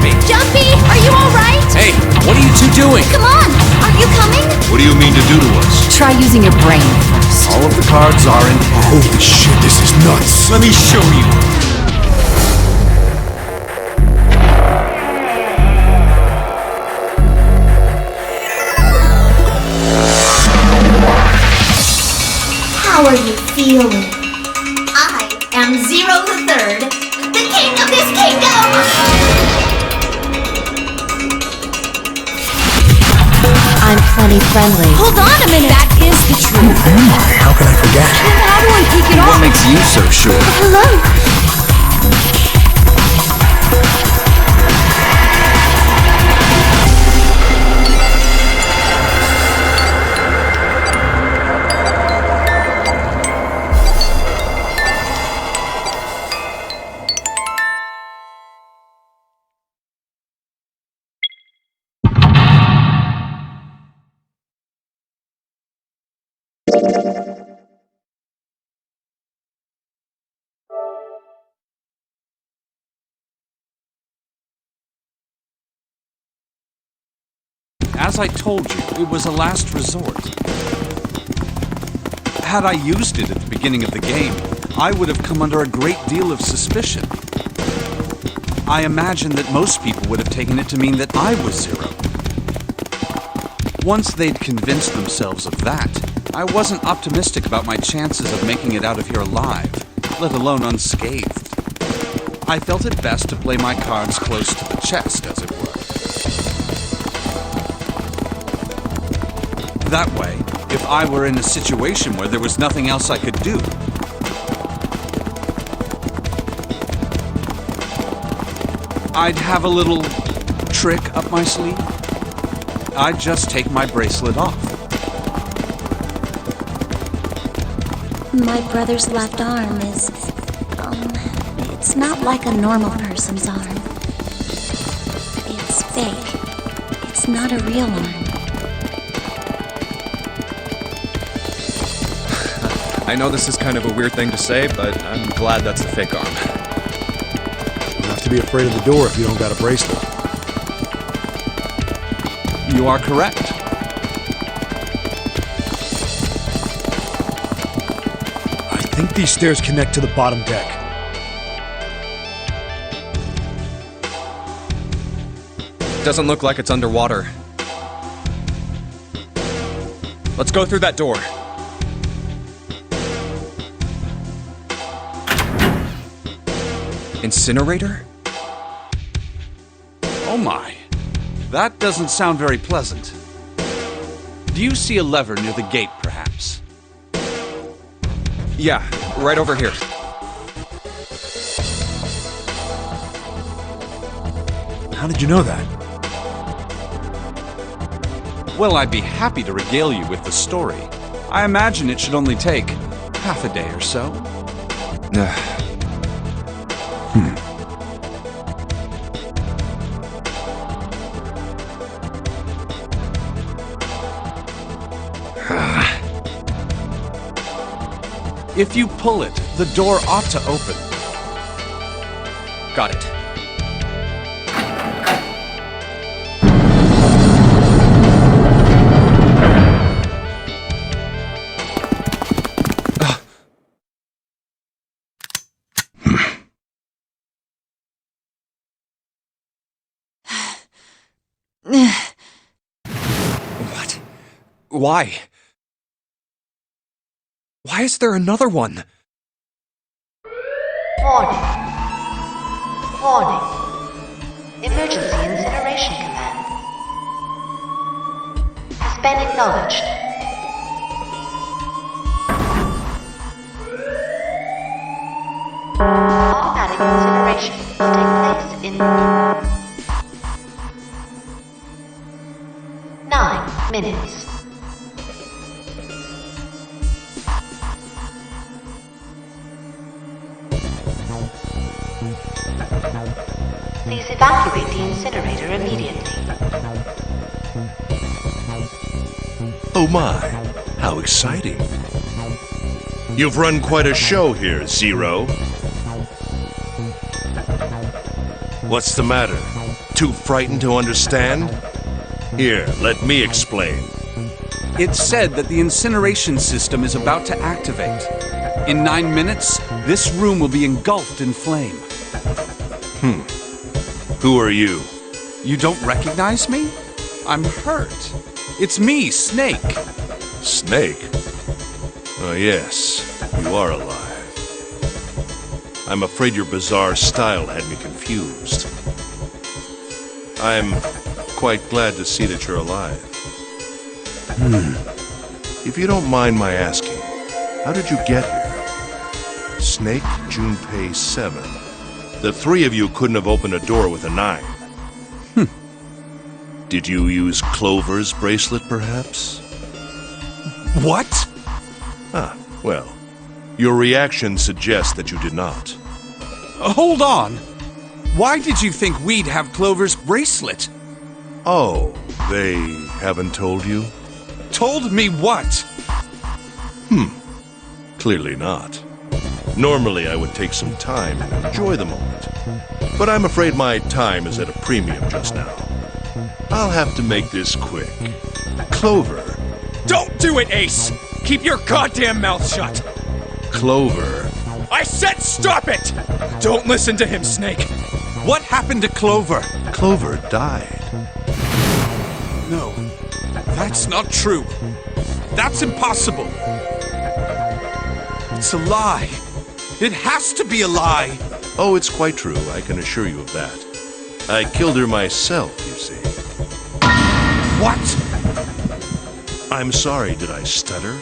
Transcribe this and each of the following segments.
me! Jumpy, are you alright? Hey, what are you two doing? Come on! Aren't you coming? What do you mean to do to us? Try using your brain first. All of the cards are in hand. Holy shit, this is nuts. Let me show you. How are you feeling? I am Zero the Third, the king of this kingdom! I'm plenty friendly. Hold on a minute! That is the truth. Who am I? How can I forget? Then how do I take it off? What makes you so sure? Hello? As I told you, it was a last resort. Had I used it at the beginning of the game, I would have come under a great deal of suspicion. I imagine that most people would have taken it to mean that I was Zero. Once they'd convinced themselves of that, I wasn't optimistic about my chances of making it out of here alive, let alone unscathed. I felt it best to play my cards close to the chest, as it were. That way, if I were in a situation where there was nothing else I could do, I'd have a little trick up my sleeve. I'd just take my bracelet off. My brother's left arm is, it's not like a normal person's arm. It's fake. It's not a real arm. I know this is kind of a weird thing to say, but I'm glad that's a fake arm. You have to be afraid of the door if you don't got a bracelet. You are correct. I think these stairs connect to the bottom deck. Doesn't look like it's underwater. Let's go through that door. Incinerator? Oh my. That doesn't sound very pleasant. Do you see a lever near the gate, perhaps? Yeah, right over here. How did you know that? Well, I'd be happy to regale you with the story. I imagine it should only take half a day or so. If you pull it, the door ought to open. Got it. What? Why? Why is there another one? Warning. Warning. Emergency incineration command has been acknowledged. Automatic incineration will take place in 9 minutes. Please evacuate the incinerator immediately. Oh my, how exciting. You've run quite a show here, Zero. What's the matter? Too frightened to understand? Here, let me explain. It's said that the incineration system is about to activate. In 9 minutes, this room will be engulfed in flame. Who are you? You don't recognize me? I'm hurt. It's me, Snake. Snake? Oh, yes, you are alive. I'm afraid your bizarre style had me confused. I'm quite glad to see that you're alive. If you don't mind my asking, how did you get here? Snake, Junpei 7. The three of you couldn't have opened a door with a 9. Did you use Clover's bracelet, perhaps? What? Ah, well, your reaction suggests that you did not. Hold on. Why did you think we'd have Clover's bracelet? Oh, they haven't told you? Told me what? Clearly not. Normally, I would take some time and enjoy the moment. But I'm afraid my time is at a premium just now. I'll have to make this quick. Clover. Don't do it, Ace! Keep your goddamn mouth shut! Clover. I said stop it! Don't listen to him, Snake. What happened to Clover? Clover died. No, that's not true. That's impossible. It's a lie. It has to be a lie. Oh, it's quite true. I can assure you of that. I killed her myself, you see. What? I'm sorry, did I stutter?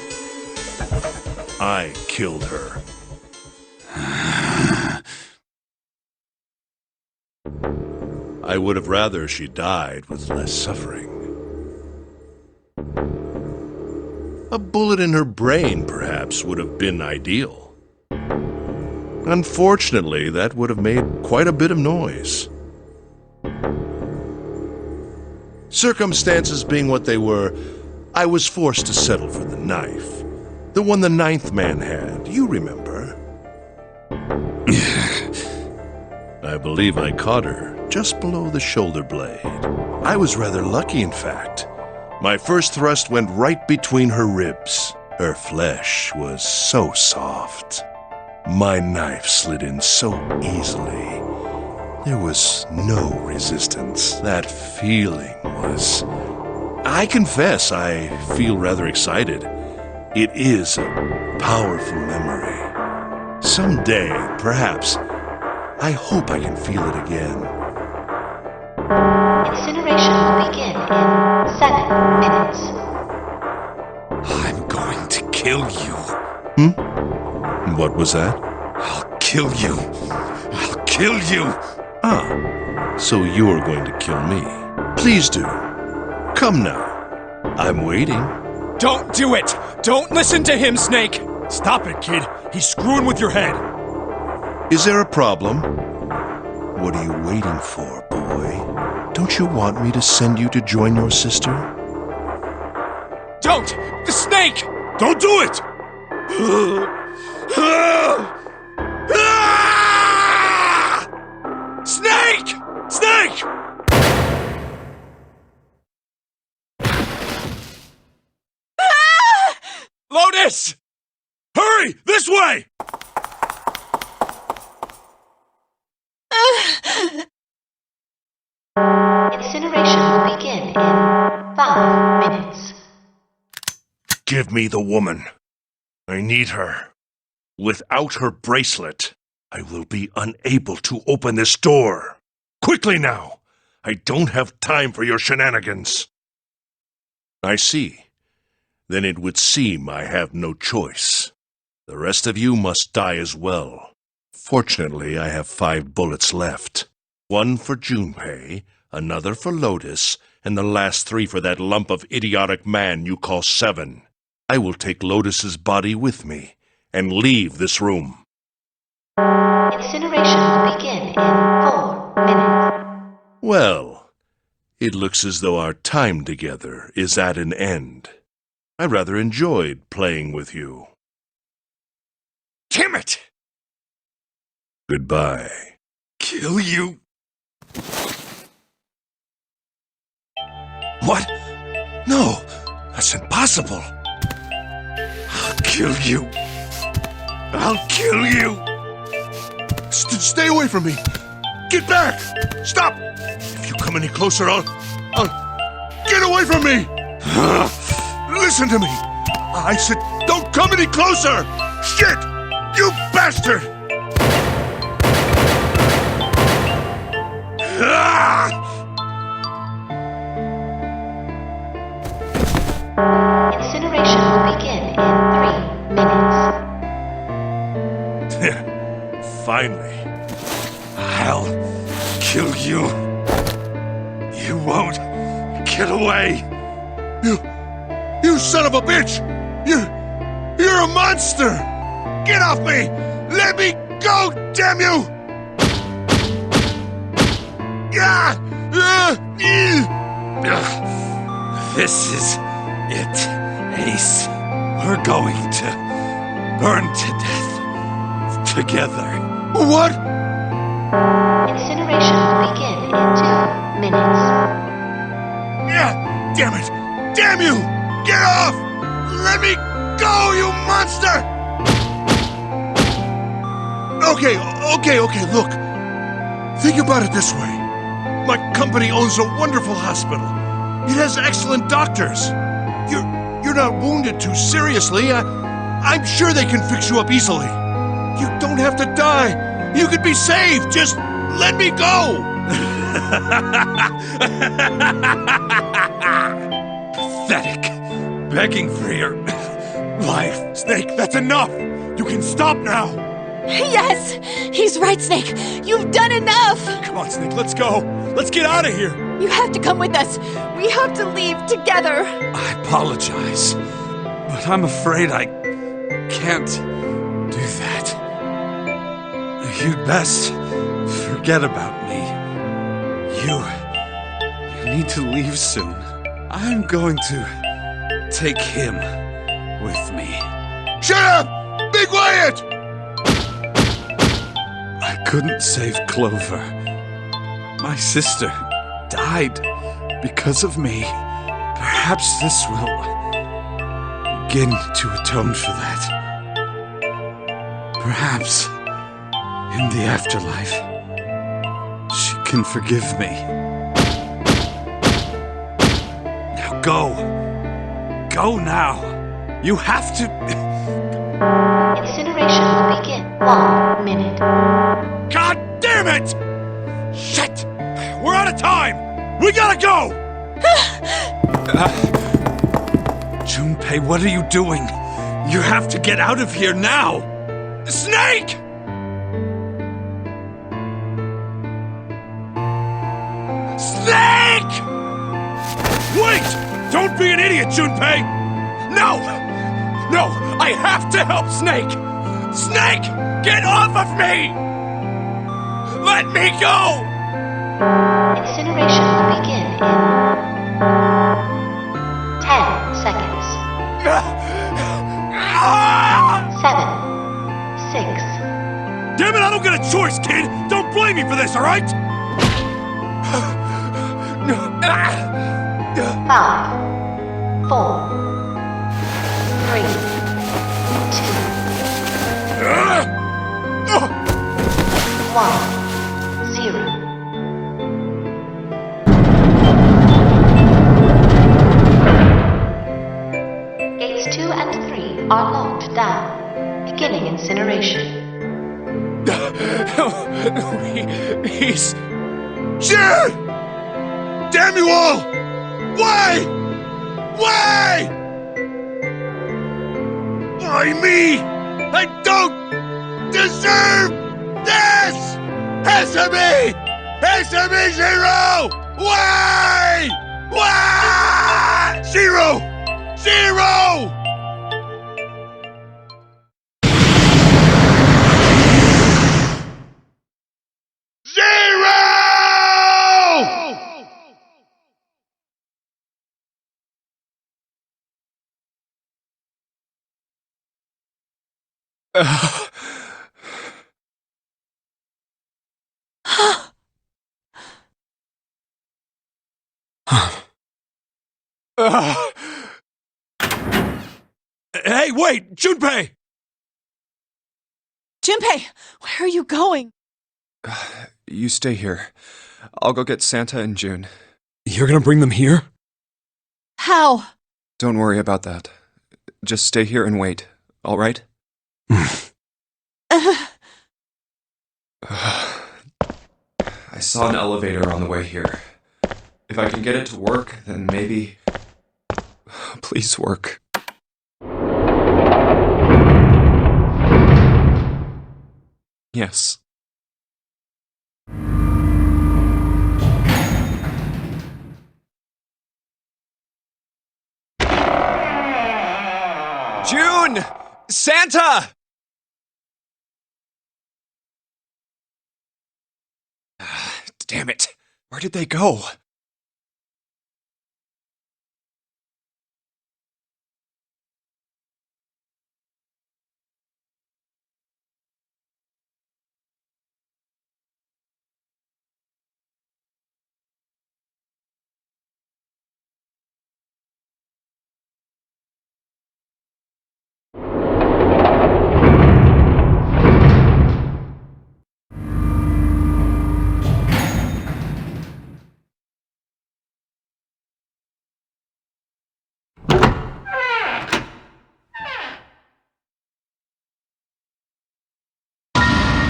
I killed her. I would have rather she died with less suffering. A bullet in her brain, perhaps, would have been ideal. Unfortunately, that would have made quite a bit of noise. Circumstances being what they were, I was forced to settle for the knife. The one the 9th man had, you remember. I believe I caught her just below the shoulder blade. I was rather lucky, in fact. My first thrust went right between her ribs. Her flesh was so soft. My knife slid in so easily. There was no resistance. That feeling was... I confess, I feel rather excited. It is a powerful memory. Someday, perhaps, I hope I can feel it again. Incineration will begin in 7 minutes. I'm going to kill you. What was that? I'll kill you. I'll kill you. Ah, so you're going to kill me. Please do. Come now. I'm waiting. Don't do it! Don't listen to him, Snake! Stop it, kid. He's screwing with your head. Is there a problem? What are you waiting for, boy? Don't you want me to send you to join your sister? Don't! The snake! Don't do it! Snake! Snake! Lotus! Hurry! This way! Incineration will begin in 5 minutes. Give me the woman. I need her. Without her bracelet, I will be unable to open this door. Quickly now! I don't have time for your shenanigans. I see. Then it would seem I have no choice. The rest of you must die as well. Fortunately, I have 5 bullets left. 1 for Junpei, another for Lotus, and the last 3 for that lump of idiotic man you call 7. I will take Lotus's body with me and leave this room. Incineration will begin in 4 minutes. Well, it looks as though our time together is at an end. I rather enjoyed playing with you. Damn it! Goodbye. Kill you. What? No, that's impossible. I'll kill you. I'll kill you. Stay away from me. Get back. Stop. If you come any closer, I'll get away from me. Listen to me. I said, don't come any closer. Shit, you bastard. Incineration will begin in 3 minutes. Finally. I'll kill you. You won't get away. You son of a bitch! You're a monster! Get off me! Let me go, damn you! This is it, Ace. We're going to burn to death together. What? Incineration will begin in 2 minutes. Damn it! Damn you! Get off! Let me go, you monster! Okay, look. Think about it this way. My company owns a wonderful hospital. It has excellent doctors. You're not wounded too seriously. I'm sure they can fix you up easily. You don't have to die. You could be saved. Just let me go. Pathetic. Begging for your life. Snake, that's enough! You can stop now! Yes! He's right, Snake! You've done enough! Come on, Snake, let's go! Let's get out of here! You have to come with us! We have to leave together! I apologize, but I'm afraid I can't do that. You'd best forget about me. You need to leave soon. I'm going to take him with me. Shut up! Be quiet! I couldn't save Clover. My sister died because of me. Perhaps this will begin to atone for that. Perhaps in the afterlife, she can forgive me. Now go. Go now. You have to... Incineration will begin 1 minute. God damn it! Shit! We're out of time! We gotta go! Junpei, what are you doing? You have to get out of here now! Snake! Snake! Wait! Don't be an idiot, Junpei! No! No! I have to help Snake! Snake! Get off of me! Let me go! Incineration will begin in 10 seconds. 7, 6. Damn it, I don't get a choice, kid! Don't blame me for this, alright? 5, 4, 3, 2, 1, 0. Gates 2 and 3 are locked down, beginning incineration. He's... Shit! Damn you all! Why? Why? Why me? I don't deserve this! Answer me! Answer me, Zero! Why? Why? Zero! Zero! Hey, wait! Junpei! Junpei, where are you going? You stay here. I'll go get Santa and June. You're gonna bring them here? How? Don't worry about that. Just stay here and wait, all right? I saw an elevator on the way here. If I can get it to work, then maybe... Please work. Yes. June! Santa! Damn it. Where did they go?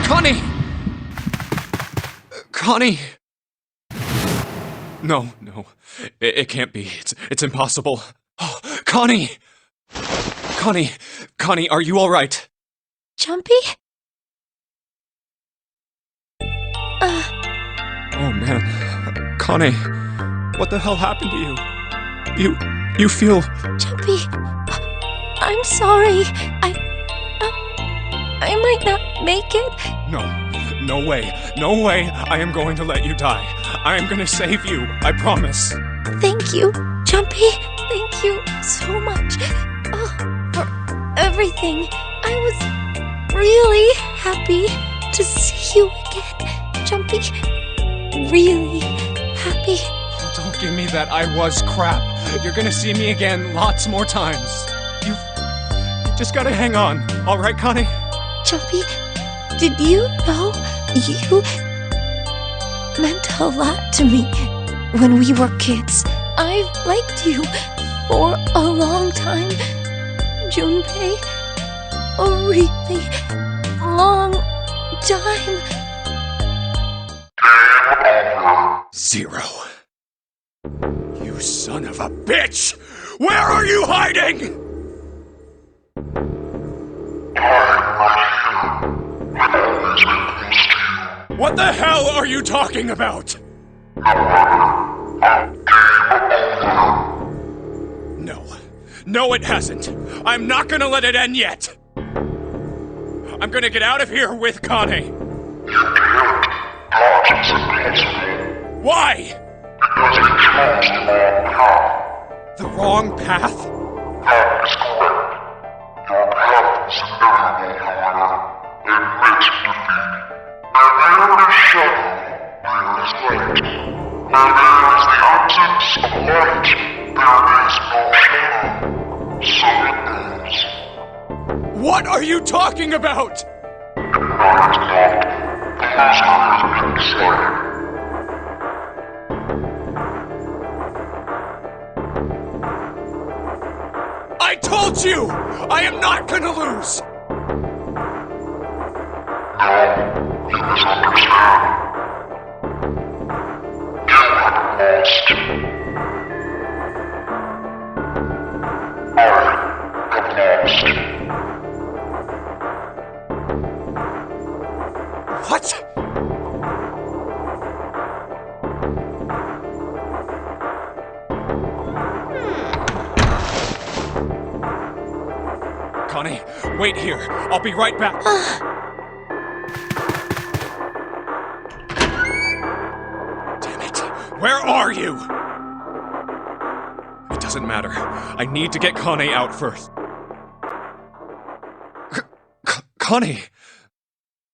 Connie! Connie! No. It can't be. It's impossible. Oh, Connie! Connie, are you alright? Jumpy? Oh man. Connie, what the hell happened to you? You feel... Jumpy, I'm sorry. I might not make it. No way. I am going to let you die. I am going to save you. I promise. Thank you, Jumpy. Thank you so much. For everything. I was really happy to see you again, Jumpy. Really happy. Oh, don't give me that I was crap. You're going to see me again lots more times. You just got to hang on. All right, Connie? Jumpy, did you know you meant a lot to me when we were kids? I've liked you for a long time, Junpei. A really long time. 0. You son of a bitch! Where are you hiding? What the hell are you talking about? No, it hasn't. I'm not gonna let it end yet. I'm gonna get out of here with Connie. Why? The wrong path? What are you talking about? I told you! I am not gonna lose! What? Connie, wait here. I'll be right back. Damn it. Where are you? It doesn't matter. I need to get Connie out first. Connie!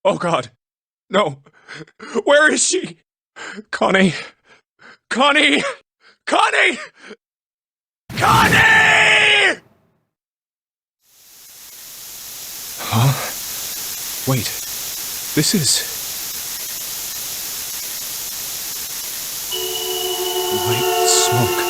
Oh God. No. Where is she? Connie! Connie! Connie! Connie! Huh? Wait. This is... white smoke.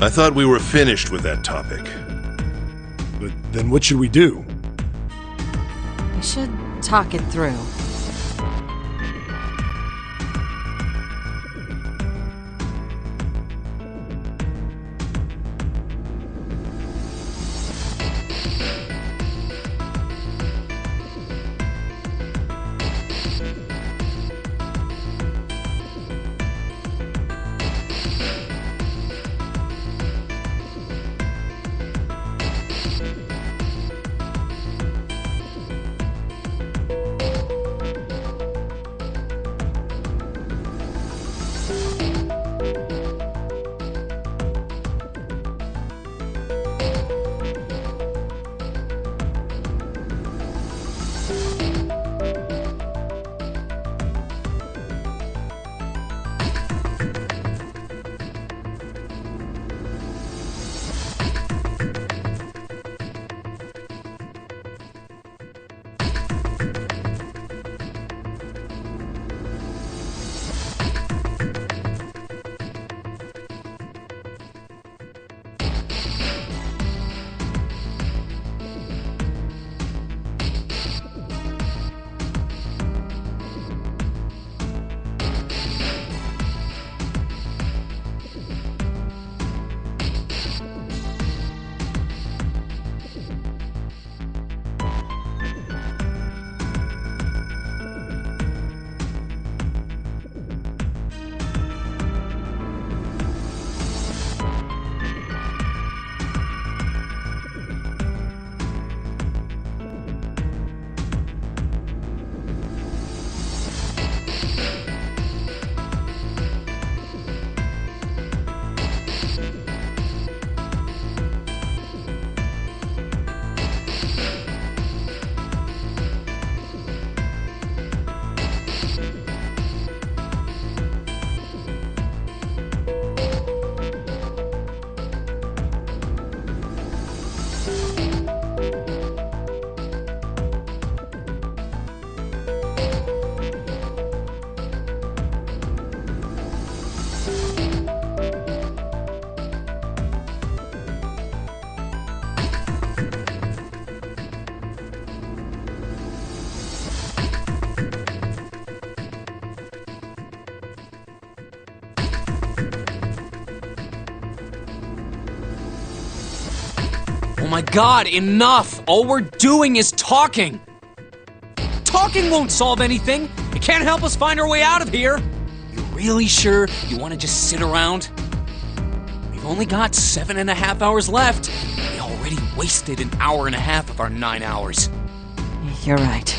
I thought we were finished with that topic. But then what should we do? We should talk it through. God, enough! All we're doing is talking! Talking won't solve anything! It can't help us find our way out of here! You're really sure you want to just sit around? We've only got 7.5 hours left. We already wasted 1.5 hours of our 9 hours. You're right.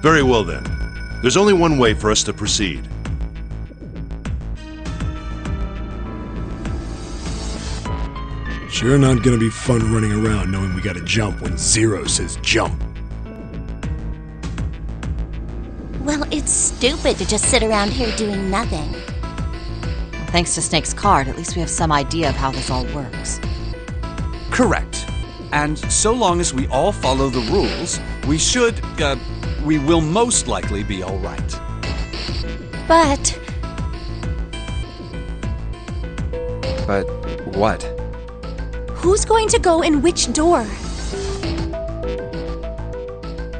Very well then. There's only one way for us to proceed. Sure not gonna be fun running around knowing we gotta jump when Zero says jump. Well, it's stupid to just sit around here doing nothing. Well, thanks to Snake's card, at least we have some idea of how this all works. Correct. And so long as we all follow the rules, we will most likely be all right. But But what? Who's going to go in which door?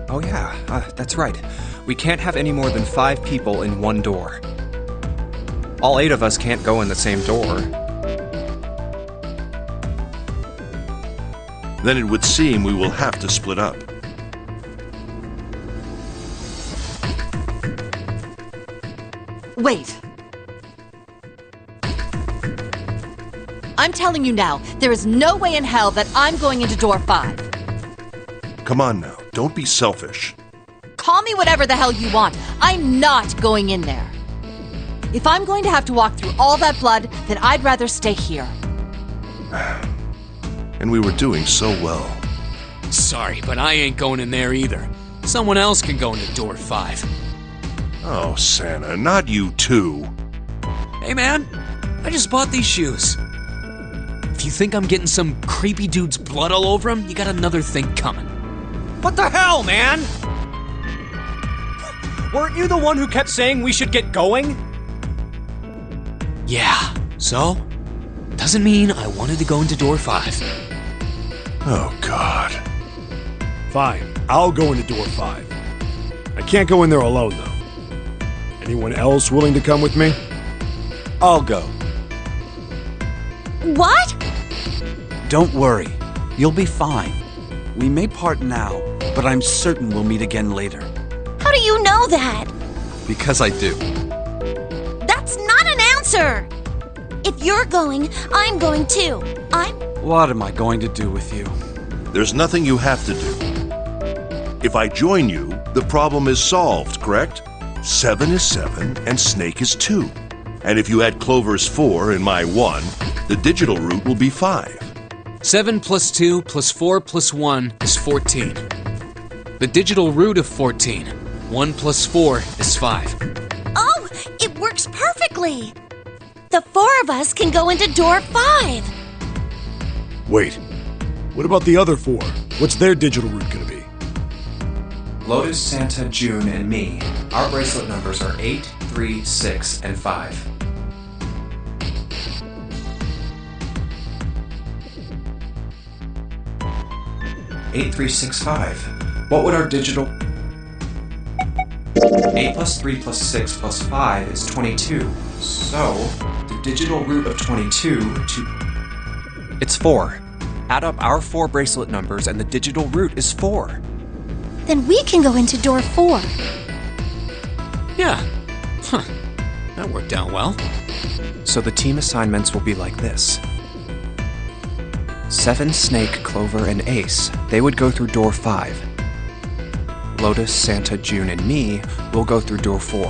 Oh yeah, that's right. We can't have any more than 5 people in one door. All 8 of us can't go in the same door. Then it would seem we will have to split up. Wait. I'm telling you now, there is no way in hell that I'm going into door 5. Come on now, don't be selfish. Call me whatever the hell you want. I'm not going in there. If I'm going to have to walk through all that blood, then I'd rather stay here. And we were doing so well. Sorry, but I ain't going in there either. Someone else can go into door 5. Oh, Santa, not you too. Hey man, I just bought these shoes. If you think I'm getting some creepy dude's blood all over him, you got another thing coming. What the hell, man? Weren't you the one who kept saying we should get going? Yeah, so? Doesn't mean I wanted to go into door 5. Oh, God. Fine, I'll go into door 5. I can't go in there alone, though. Anyone else willing to come with me? I'll go. what? Don't worry. You'll be fine. We may part now, but I'm certain we'll meet again later. How do you know that? Because I do. That's not an answer! If you're going, I'm going too. What am I going to do with you? There's nothing you have to do. If I join you, the problem is solved, correct? 7 is 7, and Snake is 2. And if you add Clover's 4 and my 1, the digital root will be 5. 7 plus 2 plus 4 plus 1 is 14. The digital root of 14. 1 plus 4 is 5. Oh, it works perfectly! The 4 of us can go into door 5. Wait, what about the other 4? What's their digital root gonna be? Lotus, Santa, June, and me. Our bracelet numbers are 8, 3, 6, and 5. Eight, 3, 6, 5. What would our digital... 8 plus 3 plus 6 plus 5 is 22. So, the digital root of 22 to... It's 4. Add up our 4 bracelet numbers and the digital root is 4. Then we can go into door 4. Yeah. Huh. That worked out well. So the team assignments will be like this. 7, Snake, Clover, and Ace, they would go through door 5. Lotus, Santa, June, and me will go through door 4.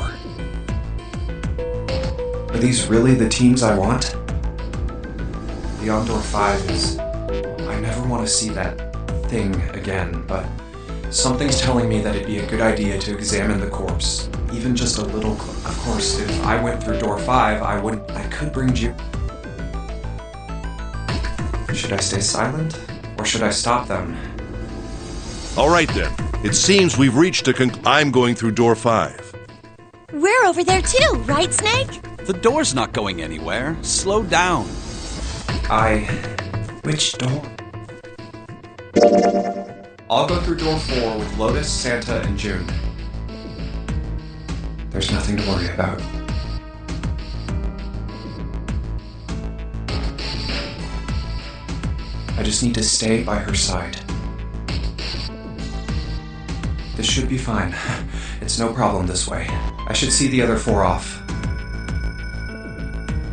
Are these really the teams I want? Beyond door 5 is... I never want to see that thing again, but something's telling me that it'd be a good idea to examine the corpse. Even just a little... Of course, if I went through door 5, I could bring you... Should I stay silent? Or should I stop them? All right, then. It seems we've reached a I'm going through door 5. We're over there too, right, Snake? The door's not going anywhere. Slow down. Which door? I'll go through door 4 with Lotus, Santa, and June. There's nothing to worry about. I just need to stay by her side. This should be fine. It's no problem this way. I should see the other 4 off.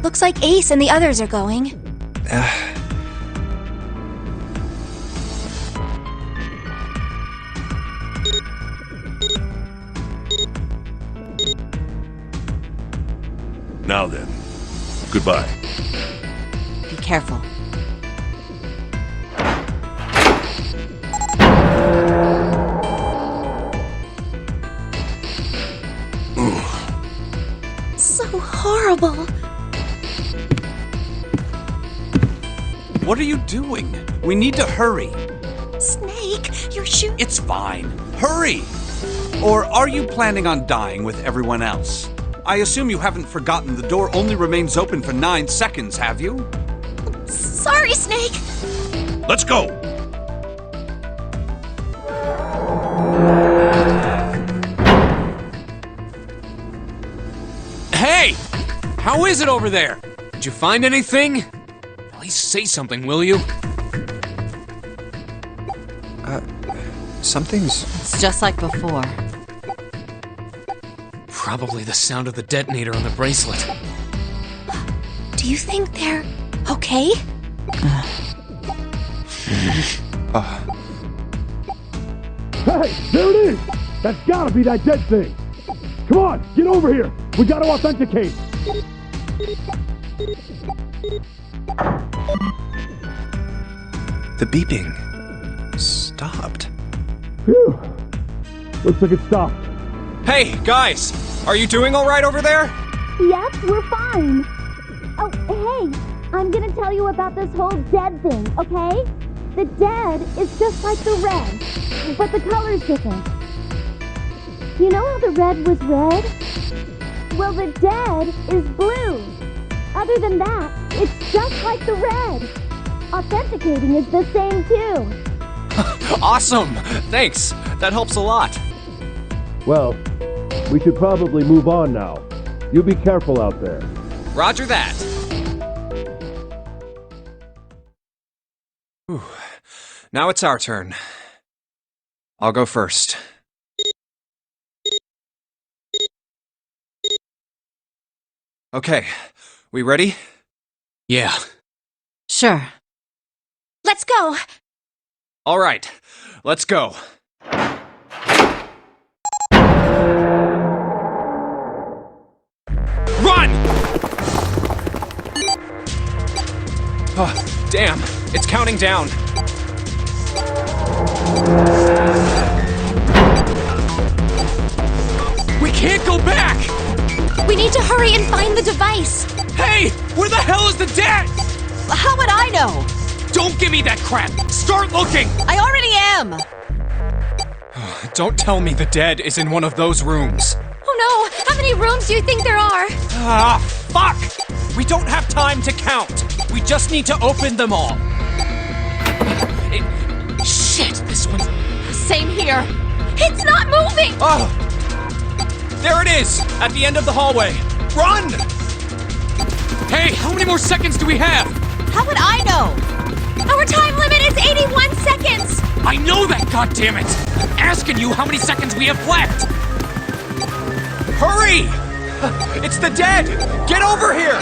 Looks like Ace and the others are going. Now then, goodbye. Be careful. So horrible. What are you doing? We need to hurry. Snake, your shoe. It's fine. Hurry! Or are you planning on dying with everyone else? I assume you haven't forgotten the door only remains open for 9 seconds, have you? Sorry, Snake. Let's go! Hey! How is it over there? Did you find anything? At least say something, will you? Something's... It's just like before. Probably the sound of the detonator on the bracelet. Do you think they're okay? Hey, there it is! That's gotta be that dead thing! Come on, get over here! We gotta authenticate! The beeping stopped. Phew! Looks like it stopped. Hey, guys! Are you doing alright over there? Yep, we're fine. Oh, hey, I'm gonna tell you about this whole dead thing, okay? The dead is just like the red, but the color's different. You know how the red was red? Well, the dead is blue. Other than that, it's just like the red. Authenticating is the same too. Awesome! Thanks! That helps a lot. Well, we should probably move on now. You be careful out there. Roger that. Whew. Now it's our turn. I'll go first. Okay, we ready? Yeah. Sure. Let's go. All right, let's go. Run! Oh, damn, it's counting down. We can't go back! We need to hurry and find the device. Hey, where the hell is the dead? How would I know? Don't give me that crap! Start looking! I already am! Don't tell me the dead is in one of those rooms. Oh no! How many rooms do you think there are? Ah, fuck! We don't have time to count. We just need to open them all. Shit, this one's... Same here. It's not moving! Oh! There it is! At the end of the hallway. Run! Hey, how many more seconds do we have? How would I know? Our time limit is 81 seconds! I know that, goddammit! I'm asking you how many seconds we have left! Hurry! It's the dead! Get over here!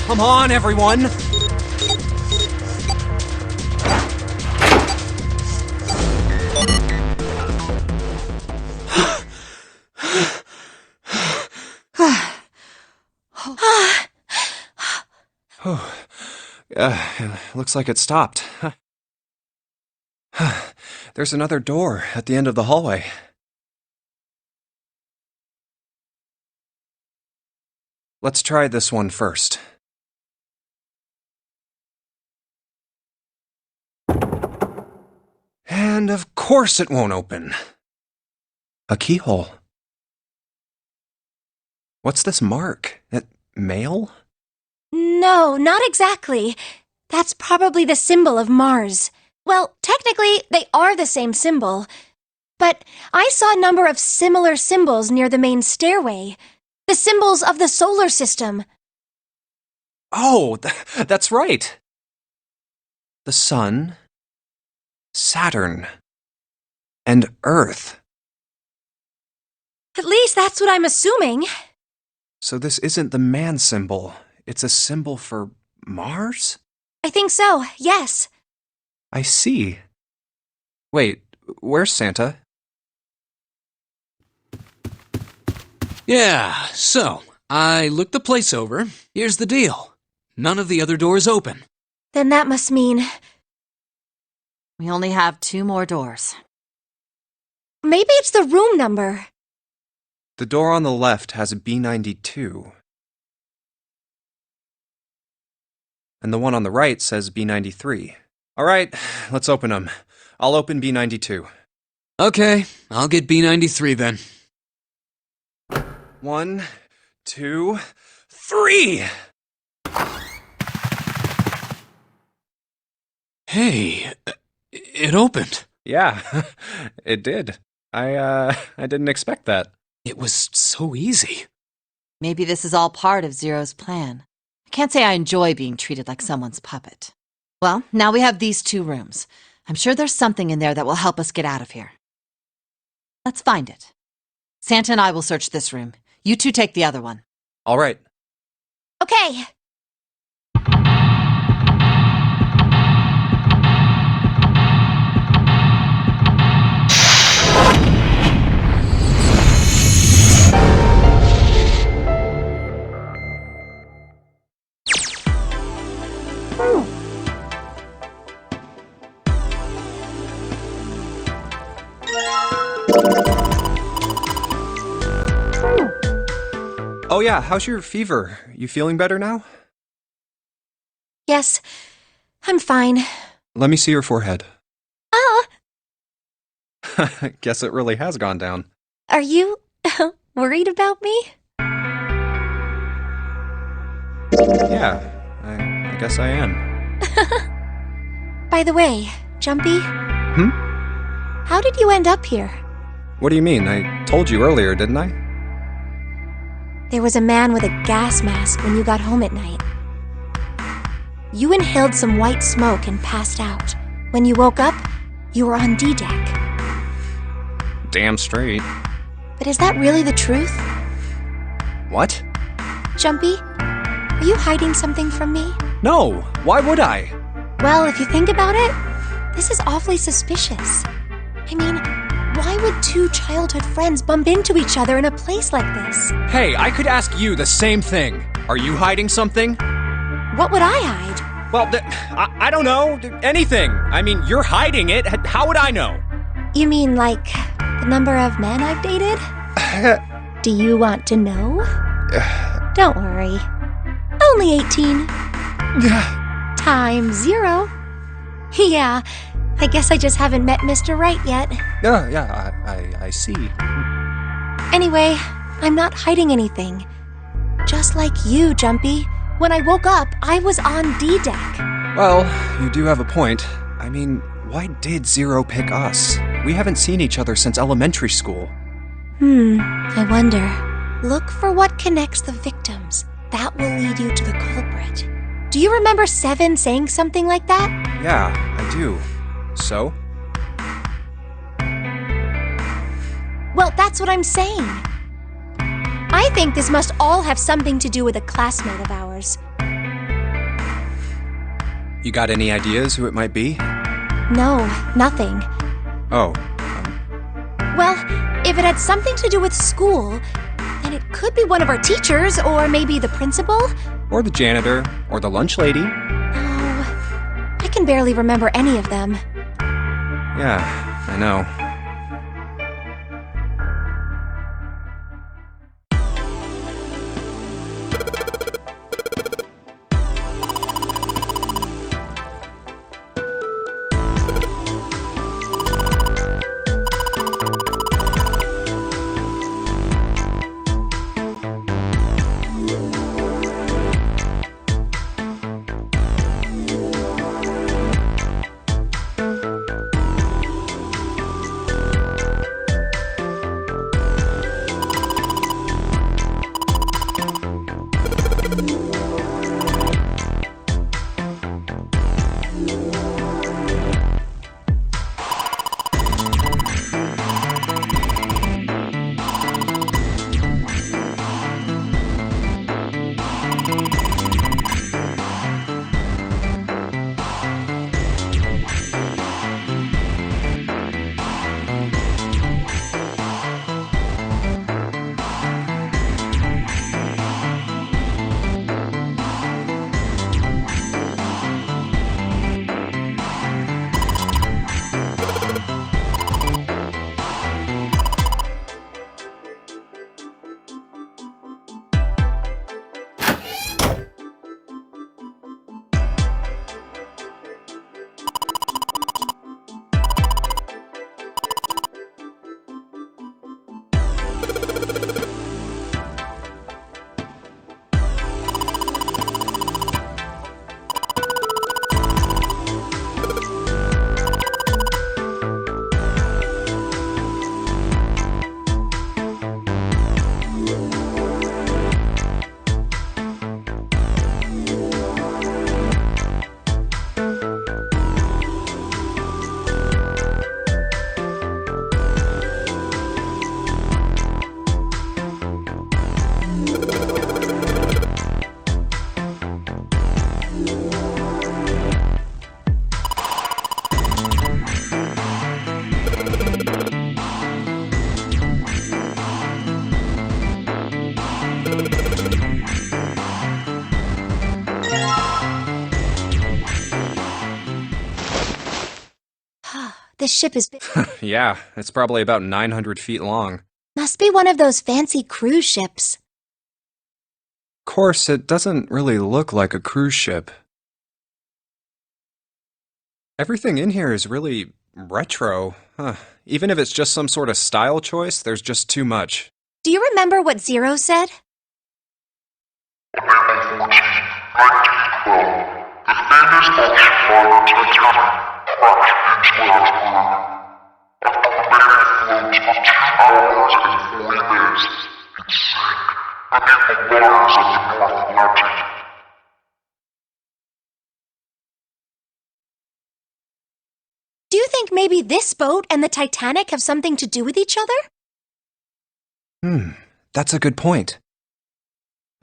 Come on, everyone! Looks like it stopped. There's another door at the end of the hallway. Let's try this one first. And of course it won't open. A keyhole. What's this mark? Mail? No, not exactly. That's probably the symbol of Mars. Well, technically, they are the same symbol. But I saw a number of similar symbols near the main stairway. The symbols of the solar system. Oh, that's right. the Sun, Saturn, and Earth. At least that's what I'm assuming. So this isn't the man symbol. It's a symbol for Mars? I think so, yes. I see. Wait, where's Santa? Yeah, so, I looked the place over. Here's the deal. None of the other doors open. Then that must mean... We only have 2 more doors. maybe it's the room number. The door on the left has a B92. And the one on the right says B93. All right, let's open them. I'll open B92. Okay, I'll get B93 then. 1, 2, 3! Hey, it opened. Yeah, it did. I didn't expect that. It was so easy. Maybe this is all part of Zero's plan. I can't say I enjoy being treated like someone's puppet. Well, now we have these 2 rooms. I'm sure there's something in there that will help us get out of here. Let's find it. Santa and I will search this room. You 2 take the other one. All right. Okay. Oh yeah, how's your fever? You feeling better now? Yes, I'm fine. Let me see your forehead. Ah, Guess it really has gone down. are you worried about me? Yeah, I guess I am. By the way, Jumpy, how did you end up here? What do you mean? I told you earlier, didn't I? There was a man with a gas mask when you got home at night. You inhaled some white smoke and passed out. When you woke up, you were on D-Deck. Damn straight. But is that really the truth? What? Jumpy, are you hiding something from me? No, why would I? Well, if you think about it, this is awfully suspicious. I mean, why would 2 childhood friends bump into each other in a place like this? Hey, I could ask you the same thing. Are you hiding something? What would I hide? Well, I don't know. Anything. I mean, you're hiding it. How would I know? You mean like the number of men I've dated? Do you want to know? Don't worry. Only 18. Times 0. Yeah, I guess I just haven't met Mr. Right yet. Yeah, I see. Anyway, I'm not hiding anything. Just like you, Jumpy. When I woke up, I was on D-Deck. Well, you do have a point. I mean, why did Zero pick us? We haven't seen each other since elementary school. I wonder. Look for what connects the victims. That will lead you to the culprit. Do you remember Seven saying something like that? Yeah, I do. So? Well, that's what I'm saying. I think this must all have something to do with a classmate of ours. You got any ideas who it might be? No, nothing. Oh. Well, if it had something to do with school, then it could be one of our teachers, or maybe the principal. Or the janitor, or the lunch lady. No, I can barely remember any of them. Yeah, I know. this ship is big. Yeah, it's probably about 900 feet long. Must be one of those fancy cruise ships. Of course, it doesn't really look like a cruise ship. Everything in here is really retro. Even if it's just some sort of style choice, there's just too much. Do you remember what Zero said? Do you think maybe this boat and the Titanic have something to do with each other? That's a good point.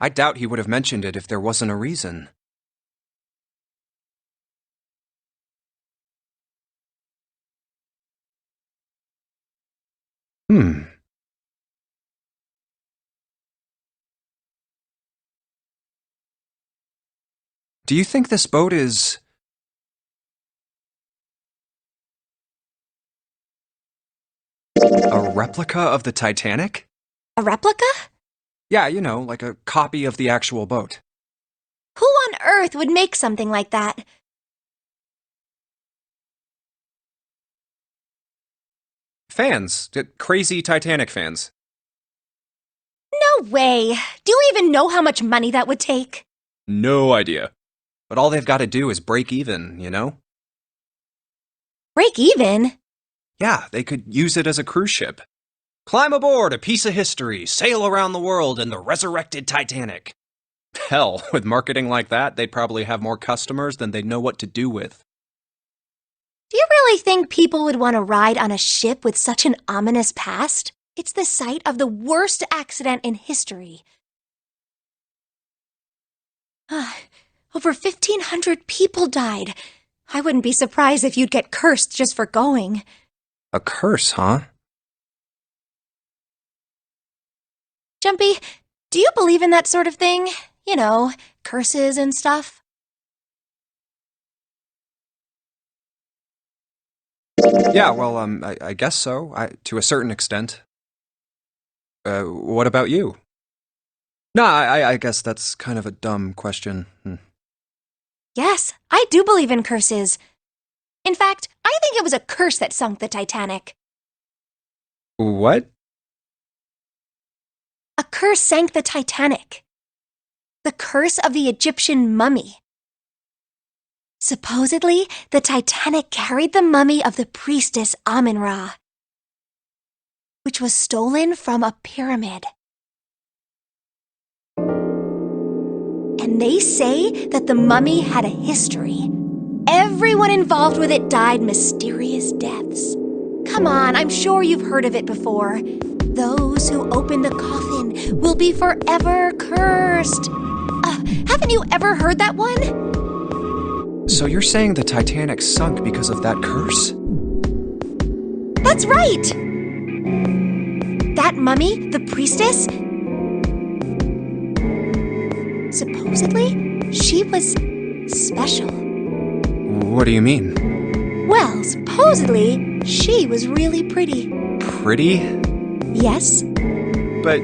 I doubt he would have mentioned it if there wasn't a reason. Do you think this boat is... a replica of the Titanic? A replica? Yeah, you know, like a copy of the actual boat. Who on earth would make something like that? Fans. Crazy Titanic fans. No way! Do you even know how much money that would take? No idea. But all they've got to do is break even, you know? Break even? Yeah, they could use it as a cruise ship. Climb aboard a piece of history, sail around the world in the resurrected Titanic. Hell, with marketing like that, they'd probably have more customers than they'd know what to do with. Do you really think people would want to ride on a ship with such an ominous past? It's the site of the worst accident in history. Over 1,500 people died. I wouldn't be surprised if you'd get cursed just for going. A curse, huh? Jumpy, do you believe in that sort of thing? You know, curses and stuff? Yeah, well, I guess so, to a certain extent. What about you? No, I guess that's kind of a dumb question. Yes, I do believe in curses. In fact, I think it was a curse that sunk the Titanic. What? A curse sank the Titanic. The curse of the Egyptian mummy. Supposedly, the Titanic carried the mummy of the priestess Amun-Ra, which was stolen from a pyramid. And they say that the mummy had a history. Everyone involved with it died mysterious deaths. Come on, I'm sure you've heard of it before. Those who open the coffin will be forever cursed. Haven't you ever heard that one? So you're saying the Titanic sunk because of that curse? That's right! That mummy, the priestess, supposedly, she was special. What do you mean? Well, supposedly, she was really pretty. Pretty? Yes. But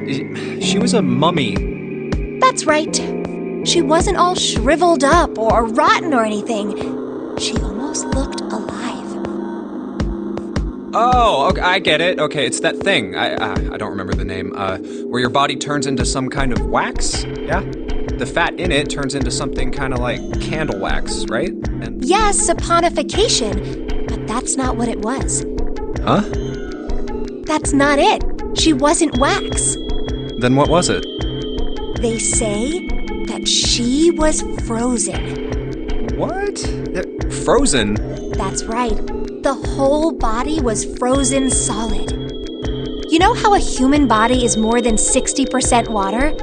she was a mummy. That's right. She wasn't all shriveled up or rotten or anything. She almost looked alive. Oh, okay, I get it. Okay, it's that thing. I don't remember the name. Where your body turns into some kind of wax? Yeah? The fat in it turns into something kind of like candle wax, right? And... Yes, saponification. But that's not what it was. Huh? That's not it. She wasn't wax. Then what was it? They say that she was frozen. What? Frozen? That's right. The whole body was frozen solid. You know how a human body is more than 60% water?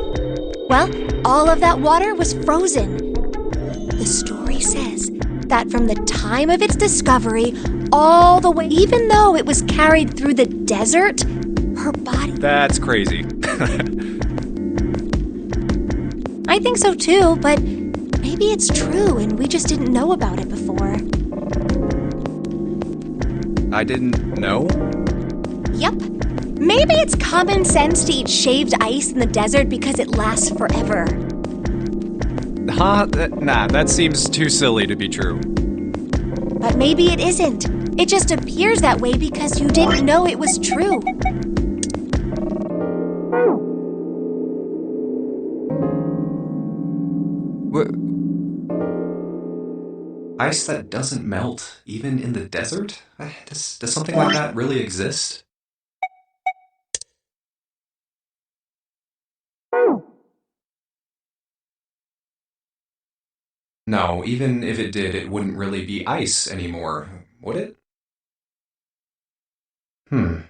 Well, all of that water was frozen. The story says that from the time of its discovery all the way, even though it was carried through the desert, her body... That's crazy. I think so too, but maybe it's true and we just didn't know about it before. I didn't know? Yep. Maybe it's common sense to eat shaved ice in the desert because it lasts forever. Huh? Nah, that seems too silly to be true. But maybe it isn't. It just appears that way because you didn't know it was true. Ice that doesn't melt, even in the desert? Does something like that really exist? No, even if it did, it wouldn't really be ice anymore, would it? Hmm.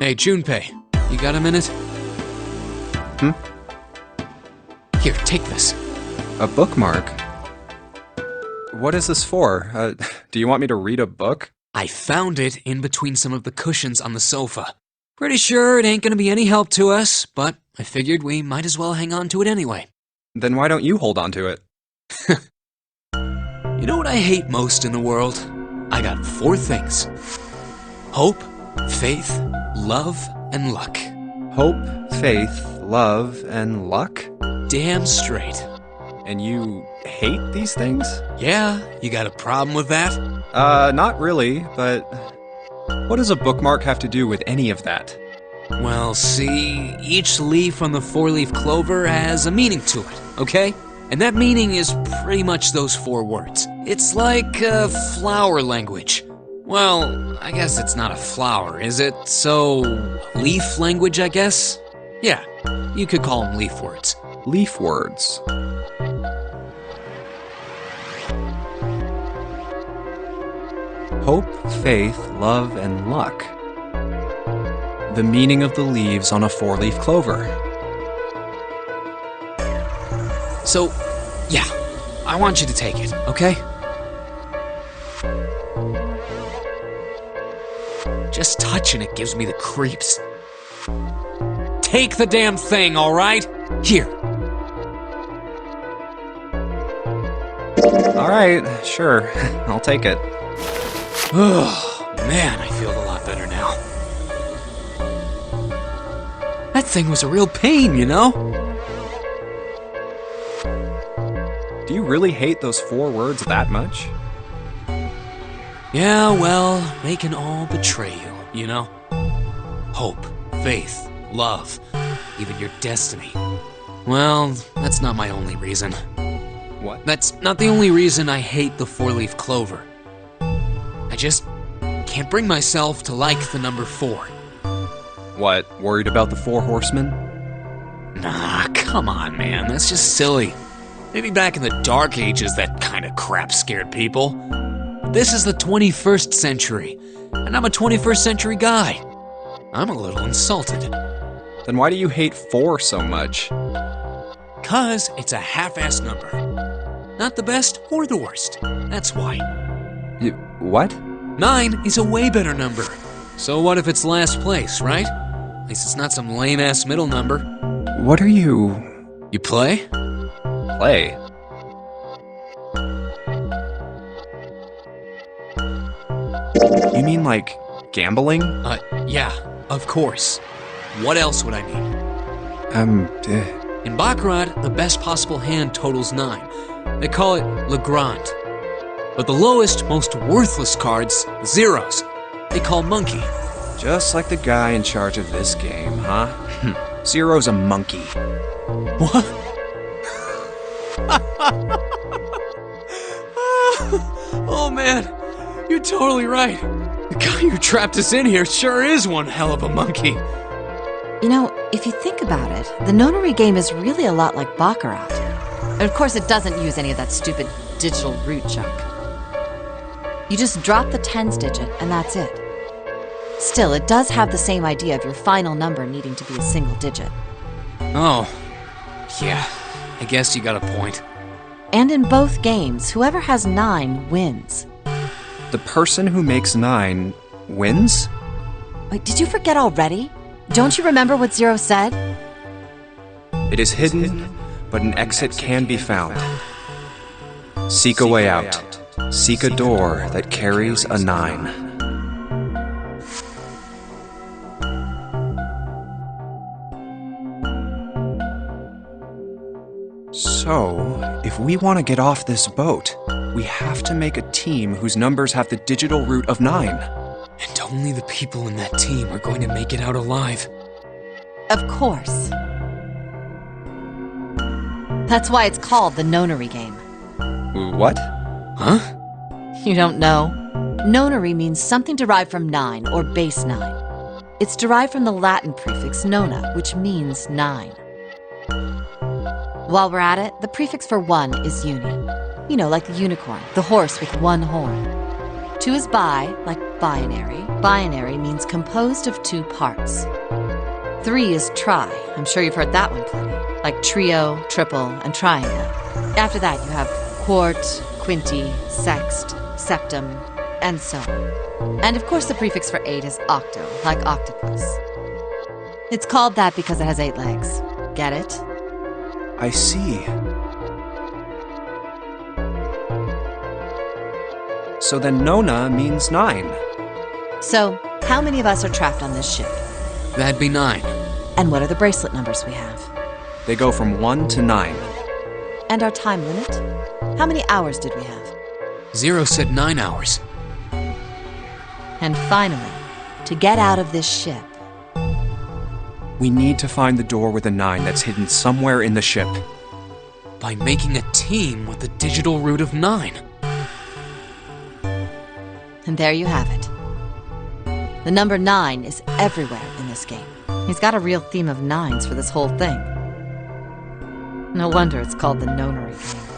Hey, Junpei, you got a minute? Here, take this. A bookmark? What is this for? Do you want me to read a book? I found it in between some of the cushions on the sofa. Pretty sure it ain't gonna be any help to us, but I figured we might as well hang on to it anyway. Then why don't you hold on to it? You know what I hate most in the world? I got 4 things. Hope, faith, love, and luck. Hope, faith, love, and luck? Damn straight. And you hate these things? Yeah, you got a problem with that? Not really, but what does a bookmark have to do with any of that? Well, see, each leaf on the 4-leaf clover has a meaning to it, okay? And that meaning is pretty much those 4 words. It's like flower language. Well, I guess it's not a flower, is it? So, leaf language, I guess? Yeah, you could call them leaf words. Leaf words. Hope, faith, love, and luck. The meaning of the leaves on a 4-leaf clover. So, yeah, I want you to take it, okay? Just touching it gives me the creeps. Take the damn thing, alright? Here. Alright, sure. I'll take it. Oh, man, I feel a lot better now. That thing was a real pain, you know? Do you really hate those 4 words that much? Yeah, well, they can all betray you, you know? Hope, faith, love, even your destiny. Well, that's not my only reason. What? That's not the only reason I hate the 4-leaf clover. I just can't bring myself to like the number 4. What, worried about the 4 horsemen? Nah, come on, man, that's just silly. Maybe back in the Dark Ages that kind of crap scared people. But this is the 21st century, and I'm a 21st century guy. I'm a little insulted. Then why do you hate 4 so much? 'Cause it's a half-ass number. Not the best or the worst. That's why. What? 9 is a way better number. So what if it's last place, right? At least it's not some lame-ass middle number. What are you... You play? Play? You mean like gambling? Yeah, of course. What else would I mean? In Baccarat, the best possible hand totals 9. They call it Le Grand. But the lowest, most worthless cards, zeros, they call Monkey. Just like the guy in charge of this game, huh? Zero's a monkey. What? Oh man, you're totally right. The guy who trapped us in here sure is one hell of a monkey. You know, if you think about it, the nonary game is really a lot like Baccarat. And of course, it doesn't use any of that stupid digital root junk. You just drop the tens digit, and that's it. Still, it does have the same idea of your final number needing to be a single digit. Oh, yeah, I guess you got a point. And in both games, whoever has 9 wins. The person who makes 9 wins? Wait, did you forget already? Don't you remember what Zero said? It is hidden, but an exit can be found. Seek a way out. Seek a door that carries a 9. So, if we want to get off this boat, we have to make a team whose numbers have the digital root of 9. And only the people in that team are going to make it out alive. Of course. That's why it's called the nonary game. What? Huh? You don't know? Nonary means something derived from 9, or base 9. It's derived from the Latin prefix nona, which means 9. While we're at it, the prefix for 1 is uni. You know, like the unicorn, the horse with 1 horn. 2 is bi, like binary. Binary means composed of two parts. 3 is tri. I'm sure you've heard that one plenty. Like trio, triple, and triangle. After that, you have quart, quinty, sext, septum, and so on. And of course, the prefix for 8 is octo, like octopus. It's called that because it has 8 legs. Get it? I see. So then Nona means 9. So, how many of us are trapped on this ship? That'd be 9. And what are the bracelet numbers we have? They go from 1 to 9. And our time limit? How many hours did we have? 0 said 9 hours. And finally, to get out of this ship, We need to find the door with a 9 that's hidden somewhere in the ship. By making a team with the digital root of 9. and there you have it. The number 9 is everywhere in this game. He's got a real theme of 9s for this whole thing. No wonder it's called the Nonary game.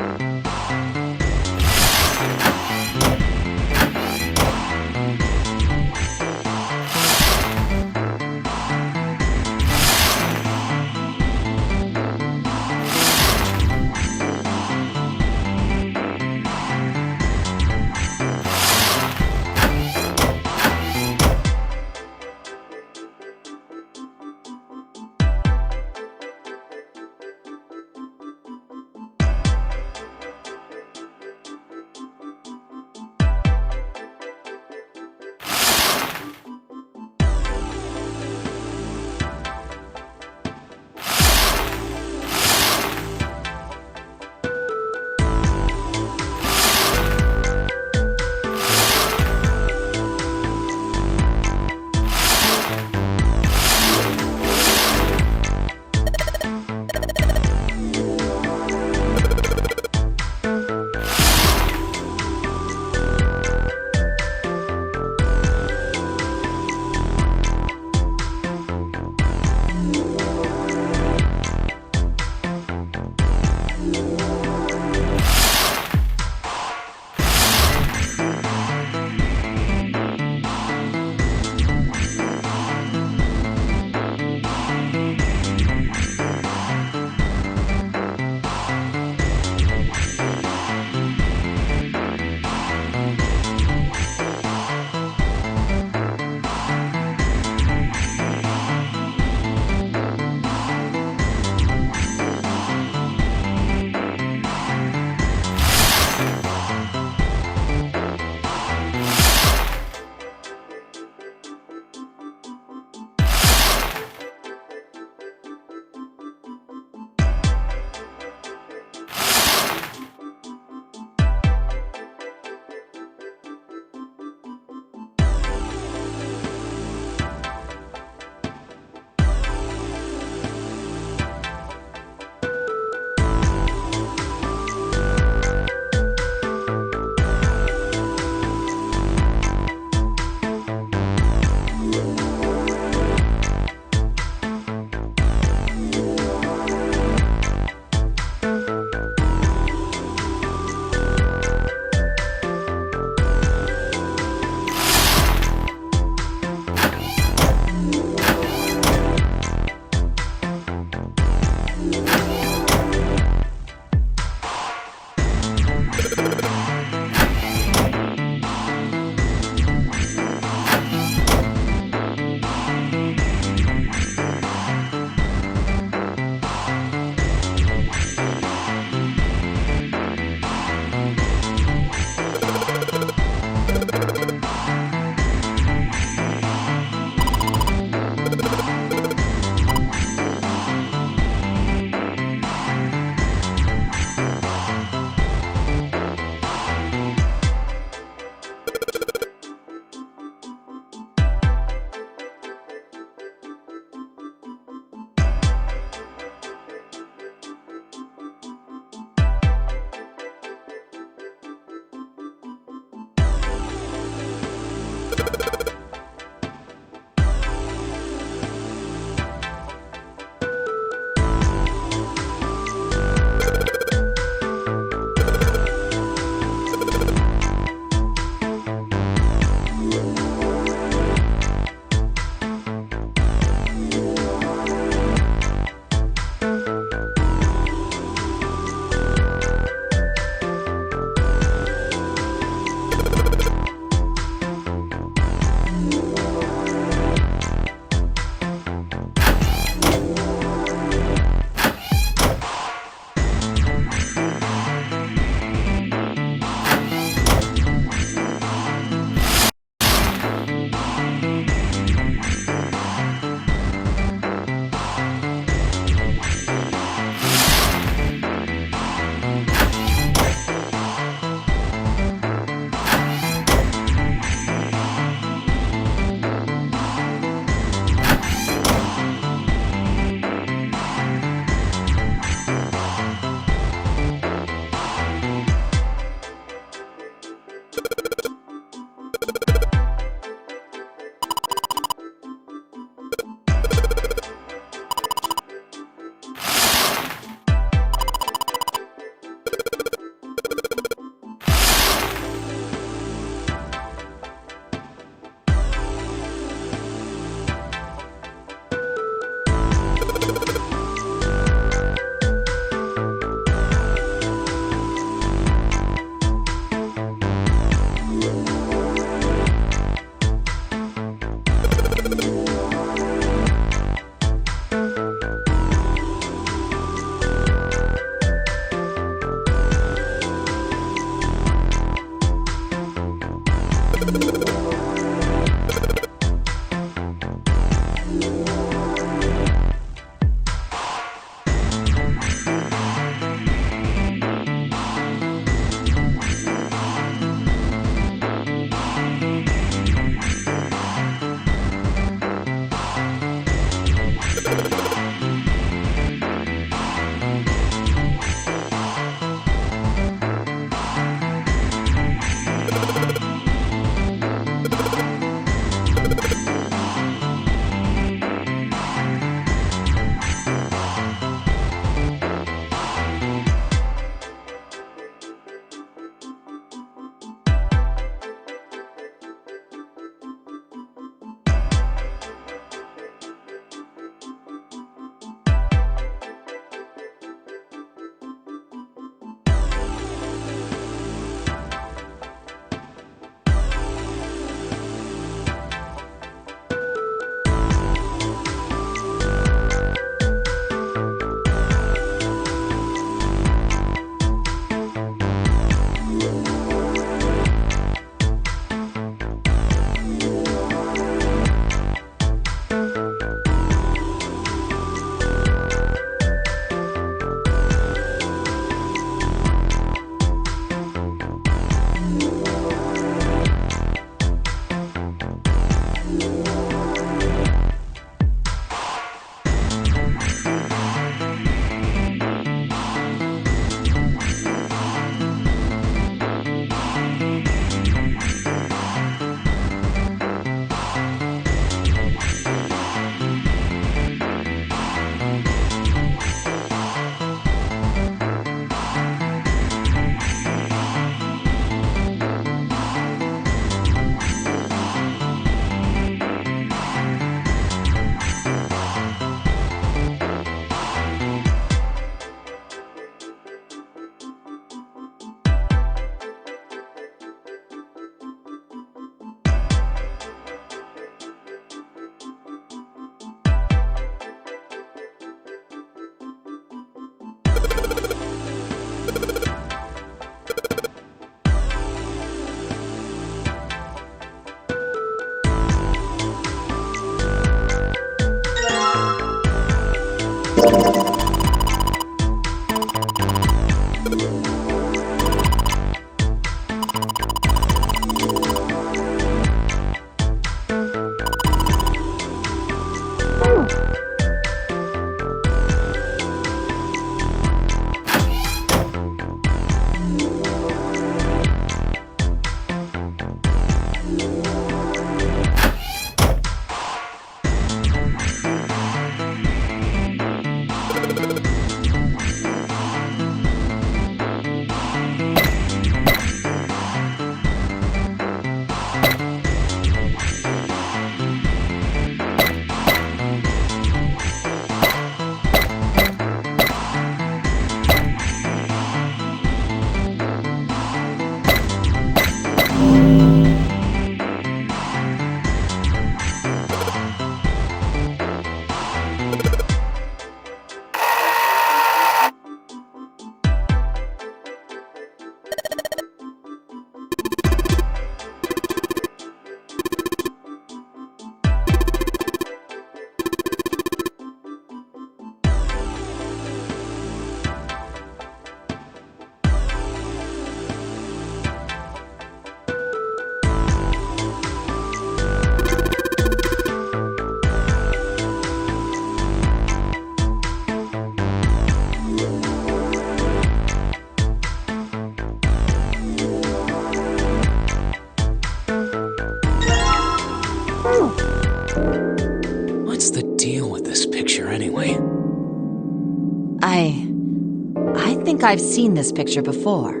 think I've seen this picture before.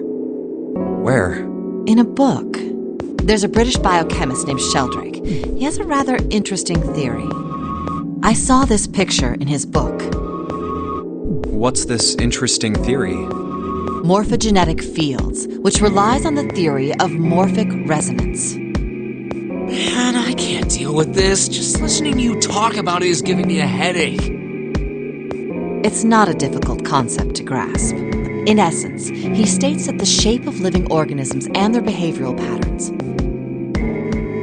Where? In a book. There's a British biochemist named Sheldrake. He has a rather interesting theory. I saw this picture in his book. What's this interesting theory? Morphogenetic fields, which relies on the theory of morphic resonance. Man, I can't deal with this. Just listening to you talk about it is giving me a headache. It's not a difficult concept to grasp. In essence, he states that the shape of living organisms and their behavioral patterns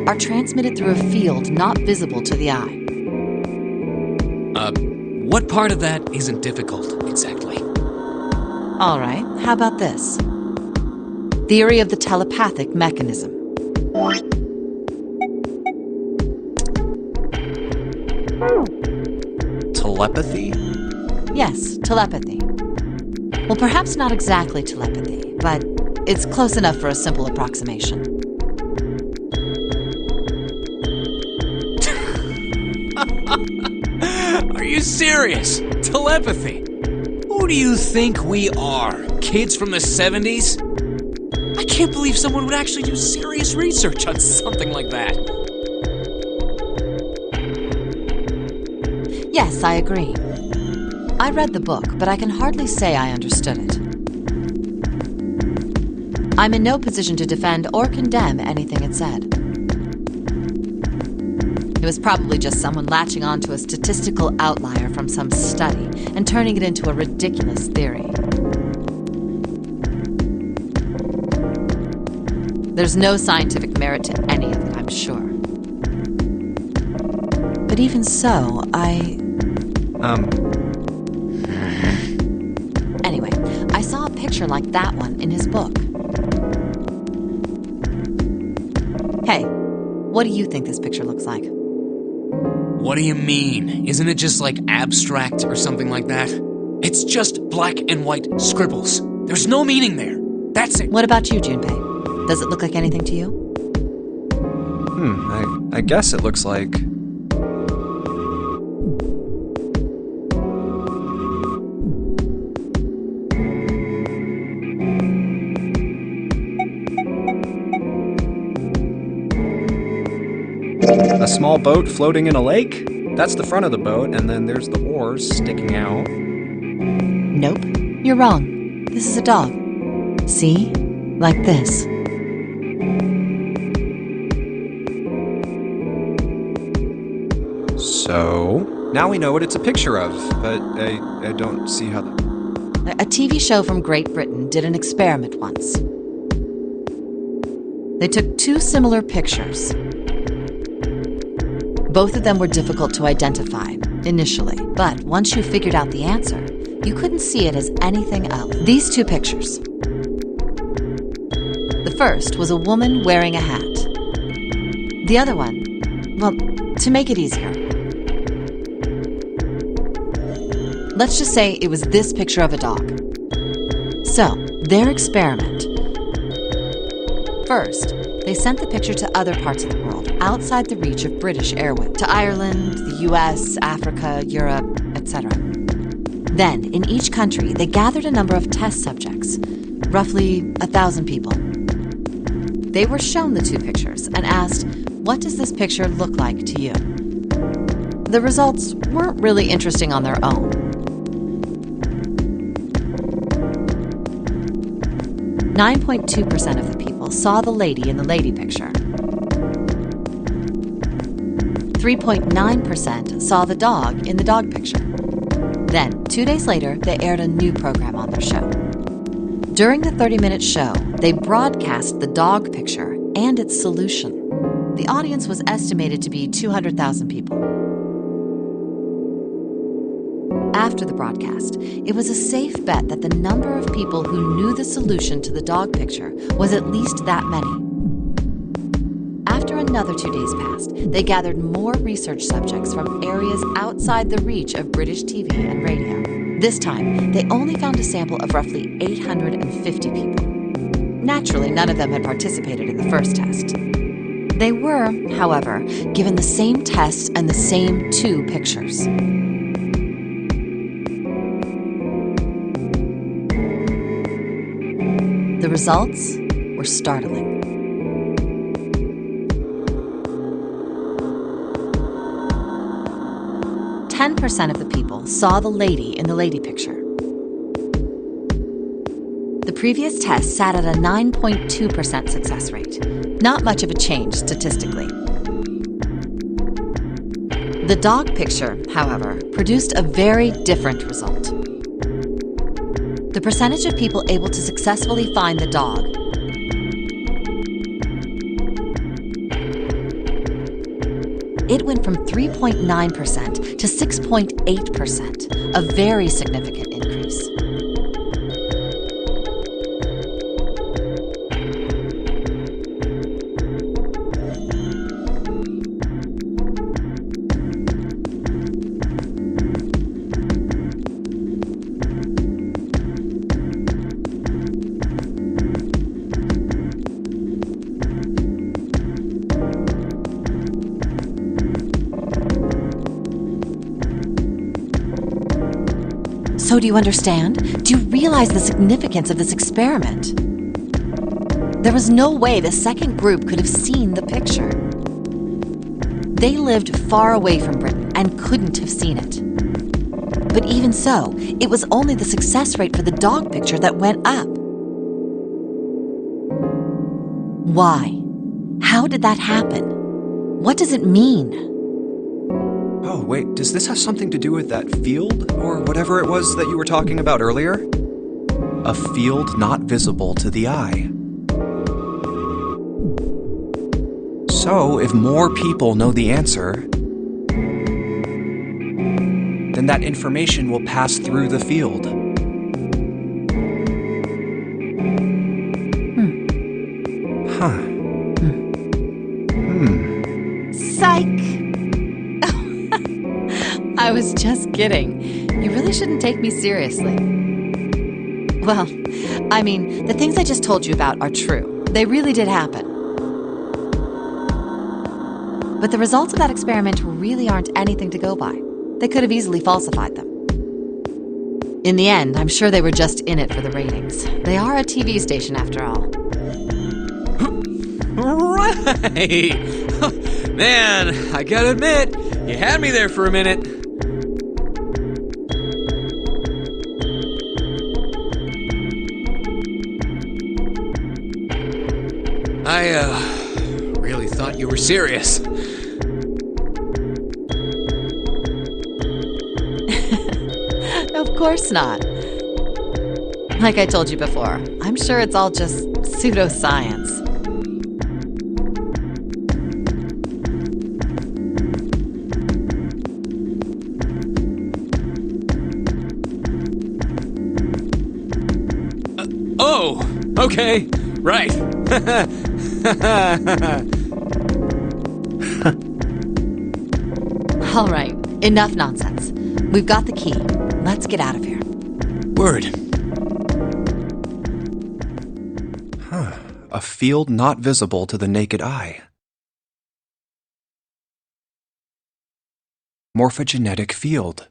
are transmitted through a field not visible to the eye. What part of that isn't difficult, exactly? All right, how about this? Theory of the telepathic mechanism. Telepathy? Yes, telepathy. Well, perhaps not exactly telepathy, but it's close enough for a simple approximation. Are you serious? Telepathy? Who do you think we are? Kids from the 70s? I can't believe someone would actually do serious research on something like that. Yes, I agree. I read the book, but I can hardly say I understood it. I'm in no position to defend or condemn anything it said. It was probably just someone latching onto a statistical outlier from some study and turning it into a ridiculous theory. There's no scientific merit to any of it, I'm sure. But even so, Anyway, I saw a picture like that one in his book. Hey, what do you think this picture looks like? What do you mean? Isn't it just like abstract or something like that? It's just black and white scribbles. There's no meaning there. That's it. What about you, Junpei? Does it look like anything to you? I guess it looks like... a small boat floating in a lake? That's the front of the boat, and then there's the oars sticking out. Nope, you're wrong. This is a dog. See? Like this. So, now we know what it's a picture of, but I don't see how that... A TV show from Great Britain did an experiment once. They took two similar pictures. Both of them were difficult to identify, initially, but once you figured out the answer, you couldn't see it as anything else. These two pictures. The first was a woman wearing a hat. The other one, well, to make it easier, let's just say it was this picture of a dog. So, their experiment. First, they sent the picture to other parts of the world, outside the reach of British airwaves, to Ireland, the US, Africa, Europe, etc. Then, in each country, they gathered a number of test subjects, roughly 1,000 people. They were shown the two pictures and asked, what does this picture look like to you? The results weren't really interesting on their own. 9.2% of the people saw the lady in the lady picture. 3.9% saw the dog in the dog picture. Then, 2 days later, they aired a new program on their show. During the 30-minute show, they broadcast the dog picture and its solution. The audience was estimated to be 200,000 people. After the broadcast, it was a safe bet that the number of people who knew the solution to the dog picture was at least that many. After another 2 days passed, they gathered more research subjects from areas outside the reach of British TV and radio. This time, they only found a sample of roughly 850 people. Naturally, none of them had participated in the first test. They were, however, given the same test and the same two pictures. The results were startling. 10% of the people saw the lady in the lady picture. The previous test sat at a 9.2% success rate. Not much of a change statistically. The dog picture, however, produced a very different result. The percentage of people able to successfully find the dog it went from 3.9% to 6.8%, a very significant increase. So do you understand? Do you realize the significance of this experiment? There was no way the second group could have seen the picture. They lived far away from Britain and couldn't have seen it. But even so, it was only the success rate for the dog picture that went up. Why? How did that happen? What does it mean? Oh, wait, does this have something to do with that field, or whatever it was that you were talking about earlier? A field not visible to the eye. So, if more people know the answer, then that information will pass through the field. Huh. Psych! I was just kidding. You really shouldn't take me seriously. Well, I mean, the things I just told you about are true. They really did happen. But the results of that experiment really aren't anything to go by. They could have easily falsified them. In the end, I'm sure they were just in it for the ratings. They are a TV station after all. Right! Man, I gotta admit, you had me there for a minute. I really thought you were serious. Of course not. Like I told you before, I'm sure it's all just pseudoscience. Oh, okay, right. All right, enough nonsense. We've got the key. Let's get out of here. Word. A field not visible to the naked eye. Morphogenetic field.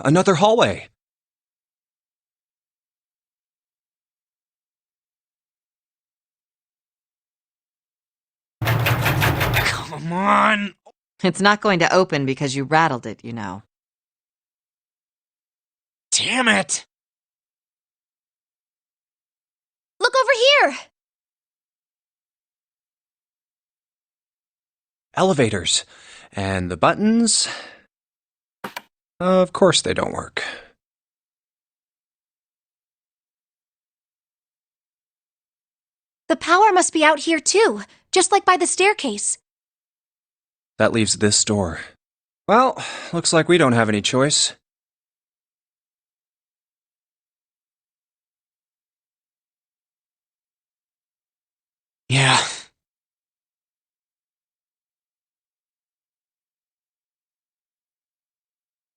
Another hallway. Come on! It's not going to open because you rattled it, you know. Damn it! Look over here! Elevators. And the buttons? Of course they don't work. The power must be out here too, just like by the staircase. That leaves this door. Well, looks like we don't have any choice. Yeah.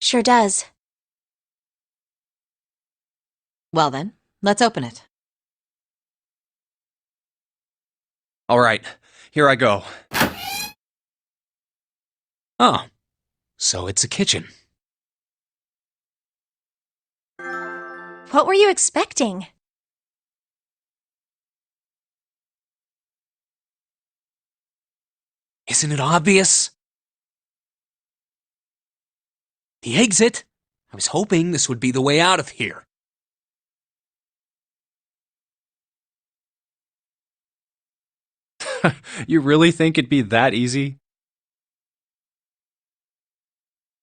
Sure does. Well then, let's open it. All right, here I go. Oh, so it's a kitchen. What were you expecting? Isn't it obvious? The exit? I was hoping this would be the way out of here. You really think it'd be that easy?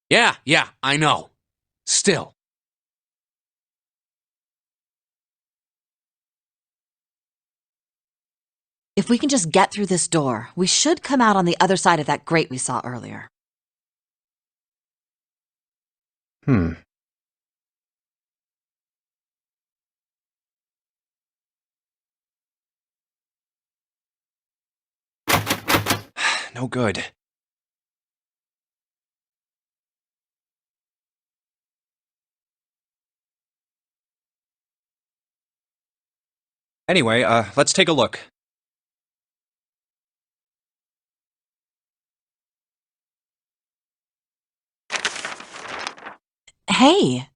Yeah, I know. Still. If we can just get through this door, we should come out on the other side of that grate we saw earlier. No good. Anyway, let's take a look. Hey!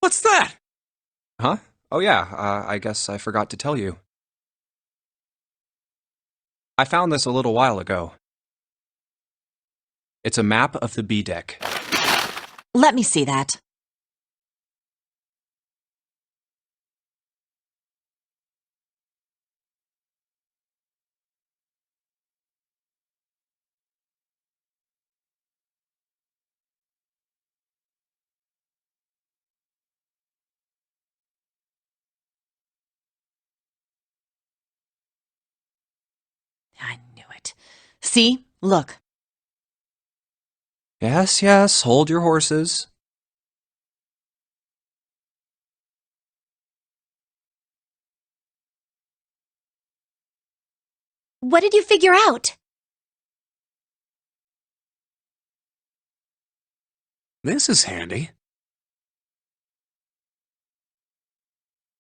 What's that? Huh? Oh yeah, I guess I forgot to tell you. I found this a little while ago. It's a map of the B deck. Let me see that. I knew it. See? Look. Yes, hold your horses. What did you figure out? This is handy.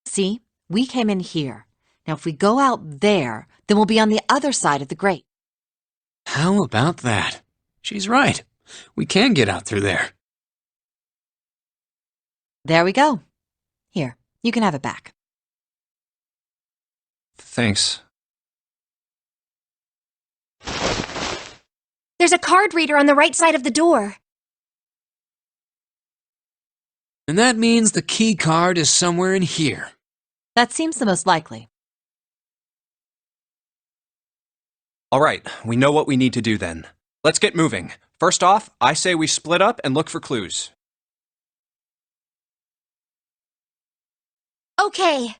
See? We came in here. Now if we go out there, then we'll be on the other side of the grate. How about that? She's right. We can get out through there. There we go. Here, you can have it back. Thanks. There's a card reader on the right side of the door. And that means the key card is somewhere in here. That seems the most likely. All right, we know what we need to do then. Let's get moving. First off, I say we split up and look for clues. Okay.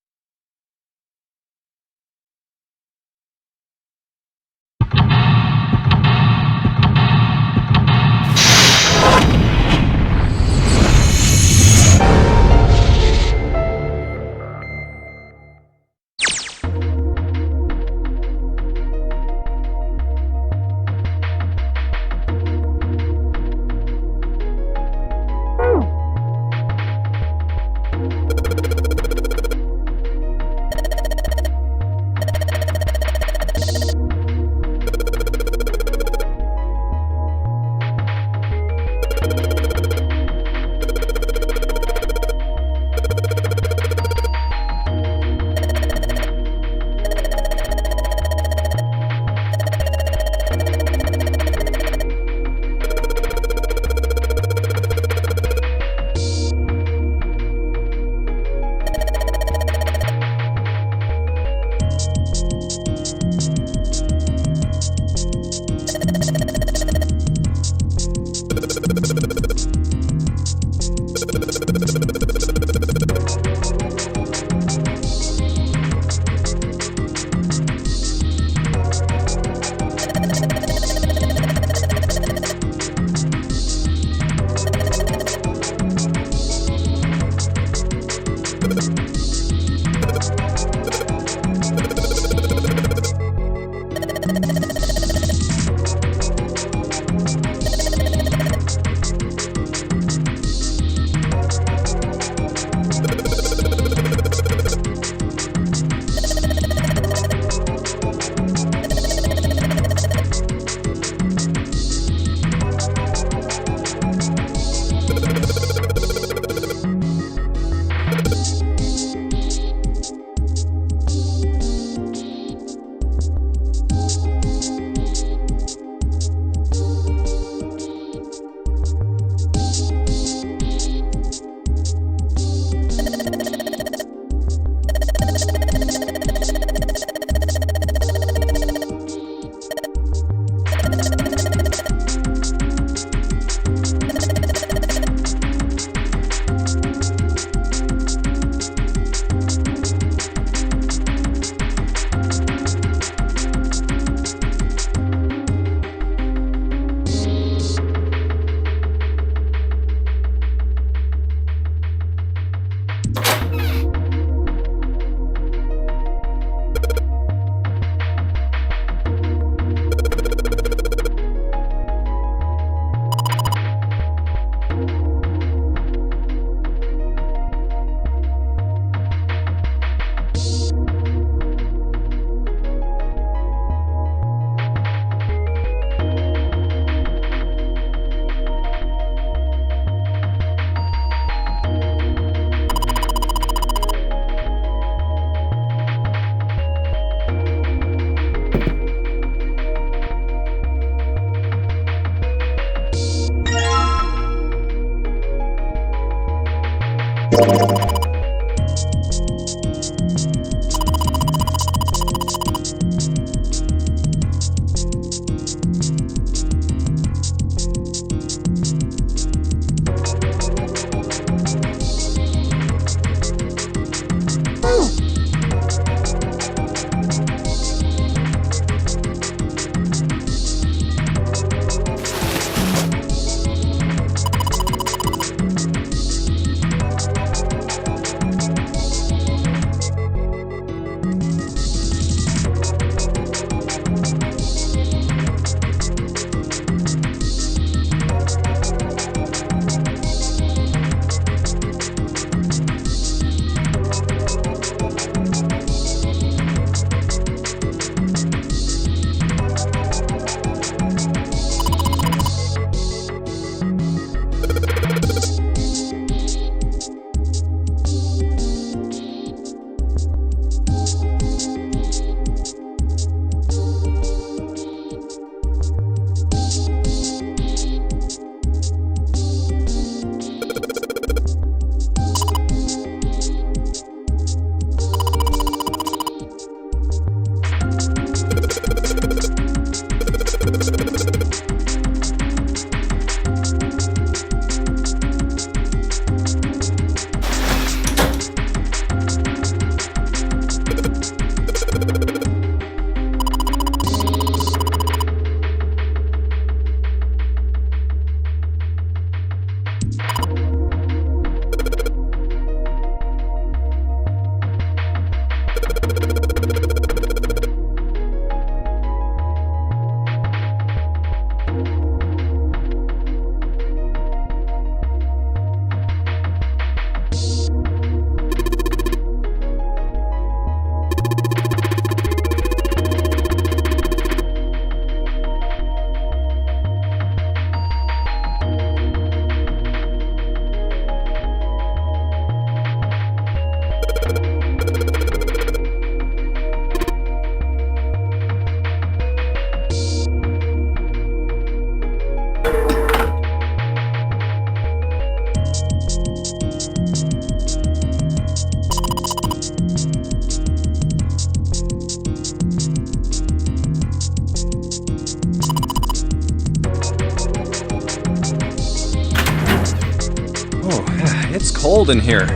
It's cold in here.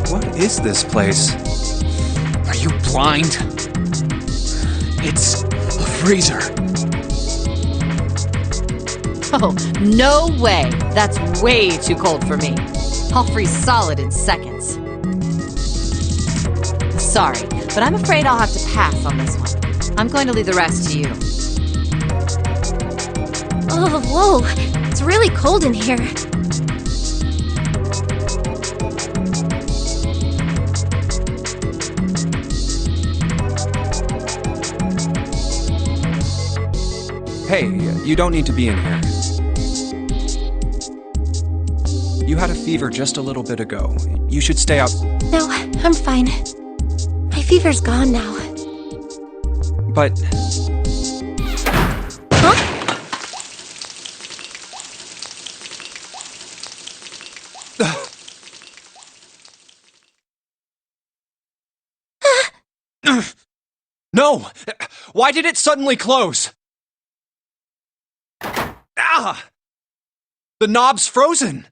What is this place? Are you blind? It's a freezer. Oh, no way! That's way too cold for me. I'll freeze solid in seconds. Sorry, but I'm afraid I'll have to pass on this one. I'm going to leave the rest to you. Oh, whoa. It's really cold in here. Hey, you don't need to be in here. You had a fever just a little bit ago. You should stay out. No, I'm fine. My fever's gone now. But... Huh? No! Why did it suddenly close? Ah! The knob's frozen!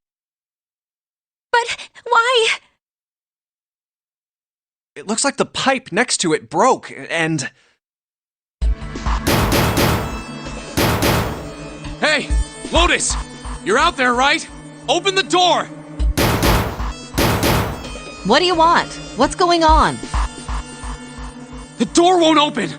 But why? It looks like the pipe next to it broke, and... Hey, Lotus! You're out there, right? Open the door! What do you want? What's going on? The door won't open!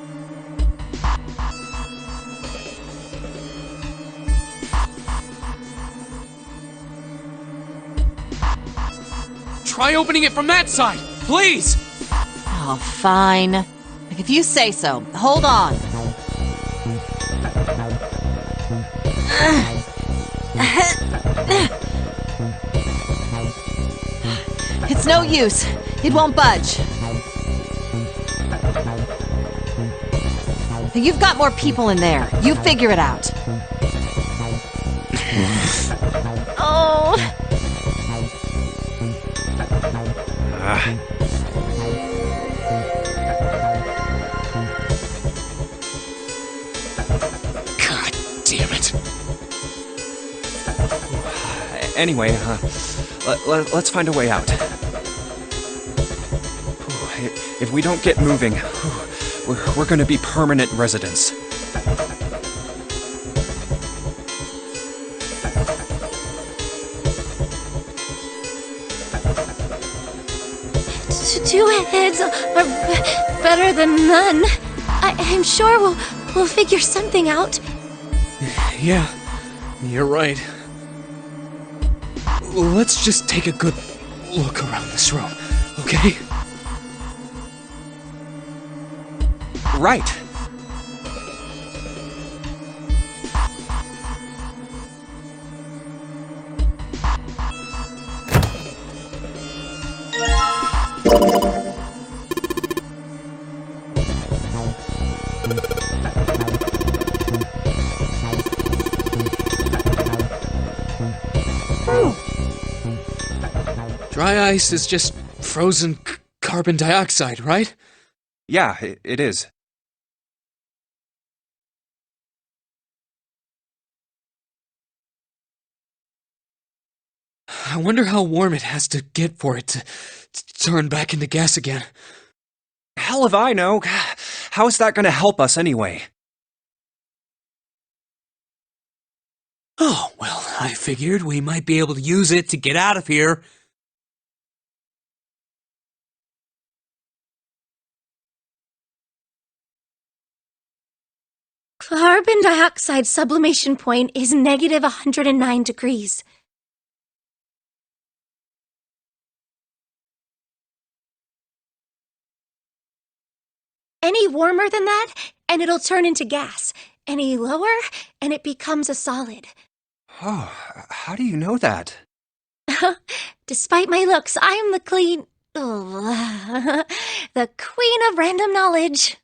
Try opening it from that side, please! Oh, fine. If you say so. Hold on. It's no use. It won't budge. You've got more people in there. You figure it out. Oh. God damn it. Anyway, let's find a way out. If we don't get moving, we're gonna be permanent residents. Two heads are better than none. I'm sure we'll figure something out. Yeah, you're right. Let's just take a good look around this room, okay? Right. Dry ice is just frozen carbon dioxide, right? Yeah, it is. I wonder how warm it has to get for it to turn back into gas again. Hell if I know. How is that gonna help us anyway? Oh, well, I figured we might be able to use it to get out of here. Carbon dioxide sublimation point is negative 109 degrees. Any warmer than that, and it'll turn into gas. Any lower, and it becomes a solid. Oh, how do you know that? Despite my looks, I am the the queen of random knowledge.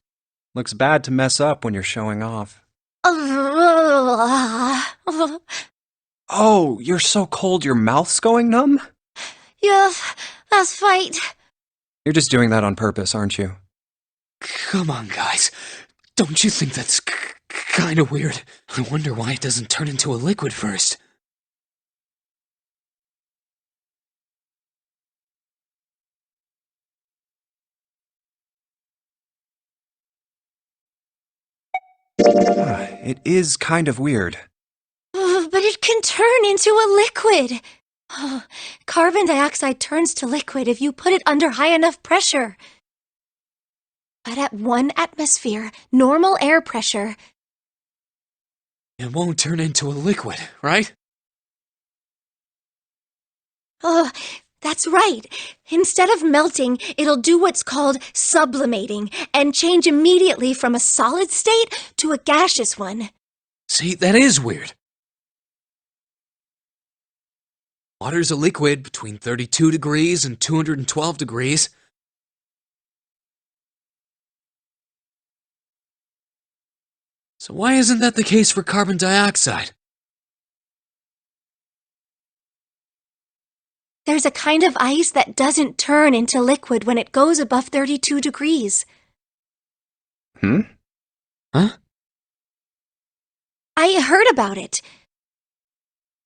Looks bad to mess up when you're showing off. Oh, you're so cold your mouth's going numb? Yes, that's right. You're just doing that on purpose, aren't you? Come on, guys. Don't you think that's kind of weird? I wonder why it doesn't turn into a liquid first. It is kind of weird. But it can turn into a liquid. Carbon dioxide turns to liquid if you put it under high enough pressure. But at 1 atmosphere, normal air pressure, It won't turn into a liquid, right? that's right. Instead of melting, it'll do what's called sublimating and change immediately from a solid state to a gaseous one. See, that is weird. Water's a liquid between 32 degrees and 212 degrees. So why isn't that the case for carbon dioxide? There's a kind of ice that doesn't turn into liquid when it goes above 32 degrees. Huh? I heard about it.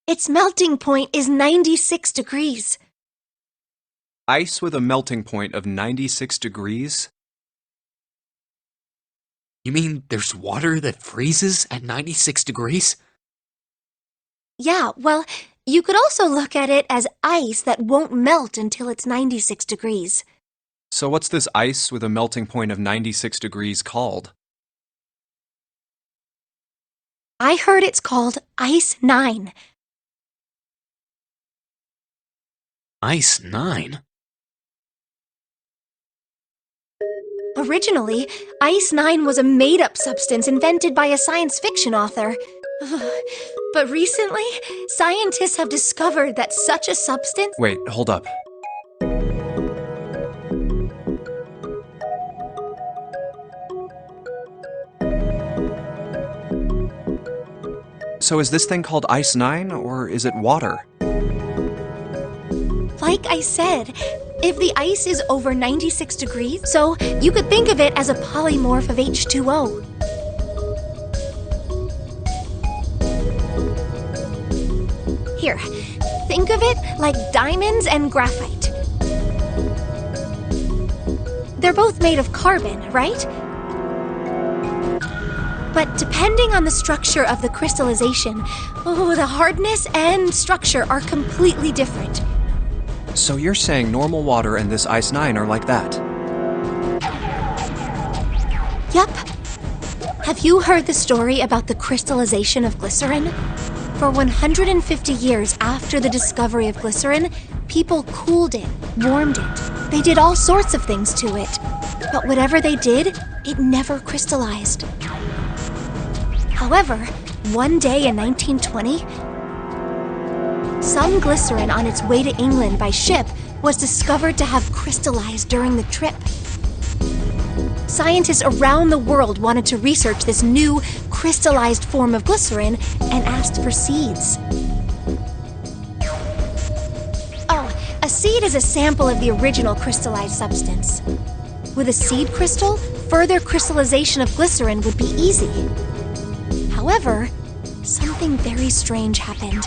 Its melting point is 96 degrees. Ice with a melting point of 96 degrees? You mean there's water that freezes at 96 degrees? Yeah, well, you could also look at it as ice that won't melt until it's 96 degrees. So what's this ice with a melting point of 96 degrees called? I heard it's called Ice 9. Ice 9? Originally, Ice 9 was a made-up substance invented by a science fiction author. But recently, scientists have discovered that such a substance... Wait, hold up. So is this thing called Ice 9, or is it water? Like I said, if the ice is over 96 degrees, so you could think of it as a polymorph of H2O. Here, think of it like diamonds and graphite. They're both made of carbon, right? But depending on the structure of the crystallization, the hardness and structure are completely different. So you're saying normal water and this Ice 9 are like that? Yup. Have you heard the story about the crystallization of glycerin? For 150 years after the discovery of glycerin, people cooled it, warmed it. They did all sorts of things to it. But whatever they did, it never crystallized. However, one day in 1920, some glycerin on its way to England by ship was discovered to have crystallized during the trip. Scientists around the world wanted to research this new crystallized form of glycerin and asked for seeds. Oh, a seed is a sample of the original crystallized substance. With a seed crystal, further crystallization of glycerin would be easy. However, something very strange happened.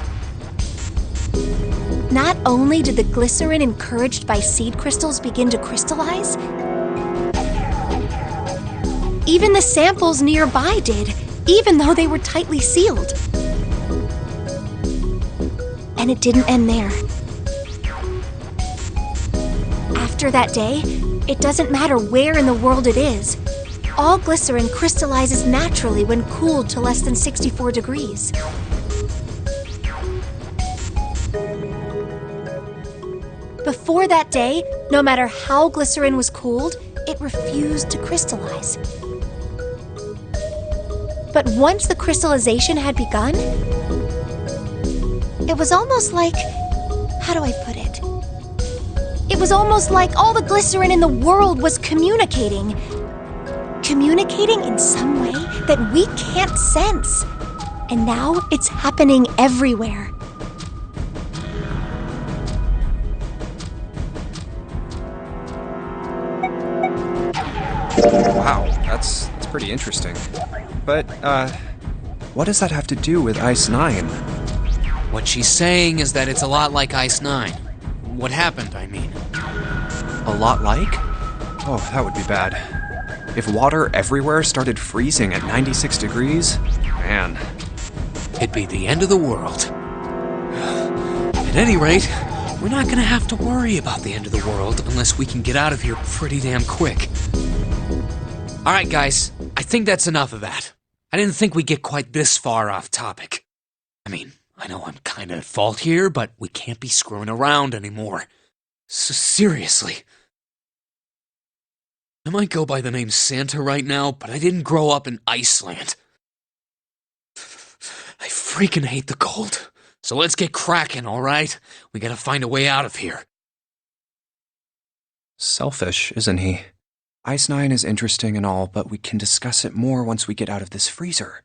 Not only did the glycerin encouraged by seed crystals begin to crystallize, even the samples nearby did, even though they were tightly sealed. And it didn't end there. After that day, it doesn't matter where in the world it is. All glycerin crystallizes naturally when cooled to less than 64 degrees. Before that day, no matter how glycerin was cooled, it refused to crystallize. But once the crystallization had begun, it was almost like... how do I put it? It was almost like all the glycerin in the world was communicating. Communicating in some way that we can't sense. And now it's happening everywhere. Wow, that's pretty interesting. But, what does that have to do with Ice 9? What she's saying is that it's a lot like Ice 9. What happened, I mean. A lot like? Oh, that would be bad. If water everywhere started freezing at 96 degrees, man. It'd be the end of the world. At any rate, we're not gonna have to worry about the end of the world unless we can get out of here pretty damn quick. Alright guys, I think that's enough of that. I didn't think we'd get quite this far off topic. I mean, I know I'm kinda at fault here, but we can't be screwing around anymore. So seriously. I might go by the name Santa right now, but I didn't grow up in Iceland. I freaking hate the cold. So let's get cracking, alright? We gotta find a way out of here. Selfish, isn't he? Ice 9 is interesting and all, but we can discuss it more once we get out of this freezer.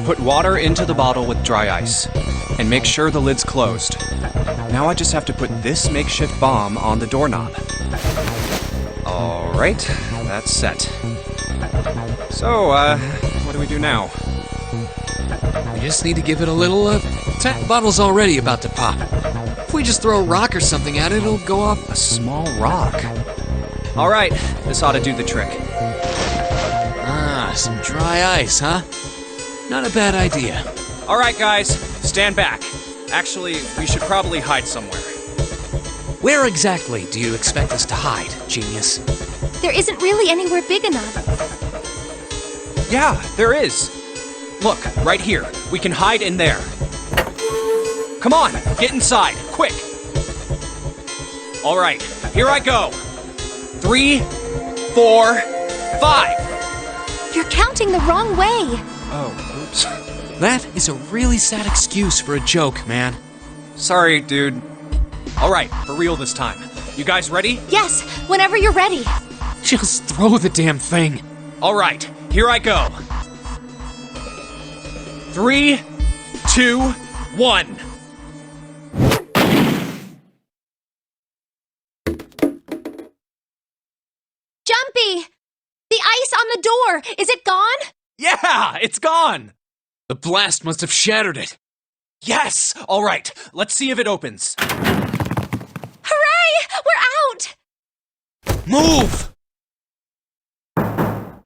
Put water into the bottle with dry ice, and make sure the lid's closed. Now I just have to put this makeshift bomb on the doorknob. Alright, that's set. So, what do we do now? We just need to give it a little, the bottle's already about to pop. If we just throw a rock or something at it, it'll go off. A small rock. Alright, this ought to do the trick. Ah, some dry ice, huh? Not a bad idea. Alright guys, stand back. Actually, we should probably hide somewhere. Where exactly do you expect us to hide, genius? There isn't really anywhere big enough. Yeah, there is. Look, right here. We can hide in there. Come on, get inside, quick. All right, here I go. 3, 4, 5. You're counting the wrong way. Oh, oops. That is a really sad excuse for a joke, man. Sorry, dude. All right, for real this time. You guys ready? Yes, whenever you're ready. Just throw the damn thing. All right, here I go. 3, 2, 1. Jumpy! The ice on the door, is it gone? Yeah, it's gone. The blast must have shattered it. Yes! All right, let's see if it opens. Hooray! We're out! Move!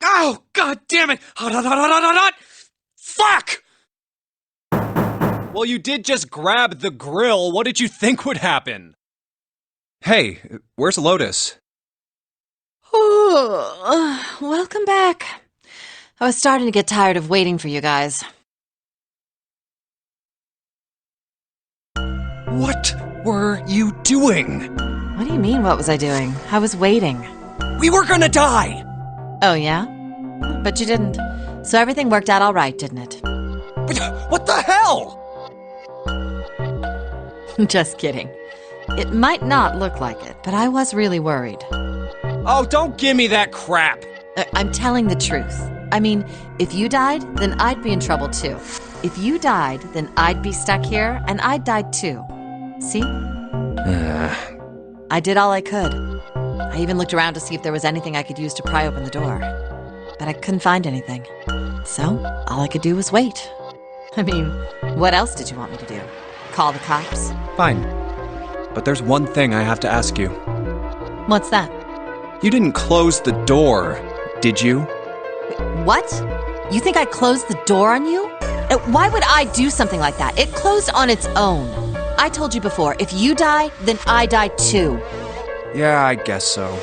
Oh, god damn it! Hot, hot, hot, hot, hot, hot, hot! Fuck! Well, you did just grab the grill. What did you think would happen? Hey, where's Lotus? Welcome back. I was starting to get tired of waiting for you guys. What were you doing? What do you mean, what was I doing? I was waiting. We were gonna die! Oh, yeah? But you didn't. So everything worked out all right, didn't it? What the hell? Just kidding. It might not look like it, but I was really worried. Oh, don't give me that crap. I'm telling the truth. I mean, if you died, then I'd be in trouble too. If you died, then I'd be stuck here, and I'd die too. See? I did all I could. I even looked around to see if there was anything I could use to pry open the door. But I couldn't find anything. So, all I could do was wait. I mean, what else did you want me to do? Call the cops? Fine. But there's one thing I have to ask you. What's that? You didn't close the door, did you? What? You think I closed the door on you? Why would I do something like that? It closed on its own. I told you before, if you die, then I die too. Yeah, I guess so.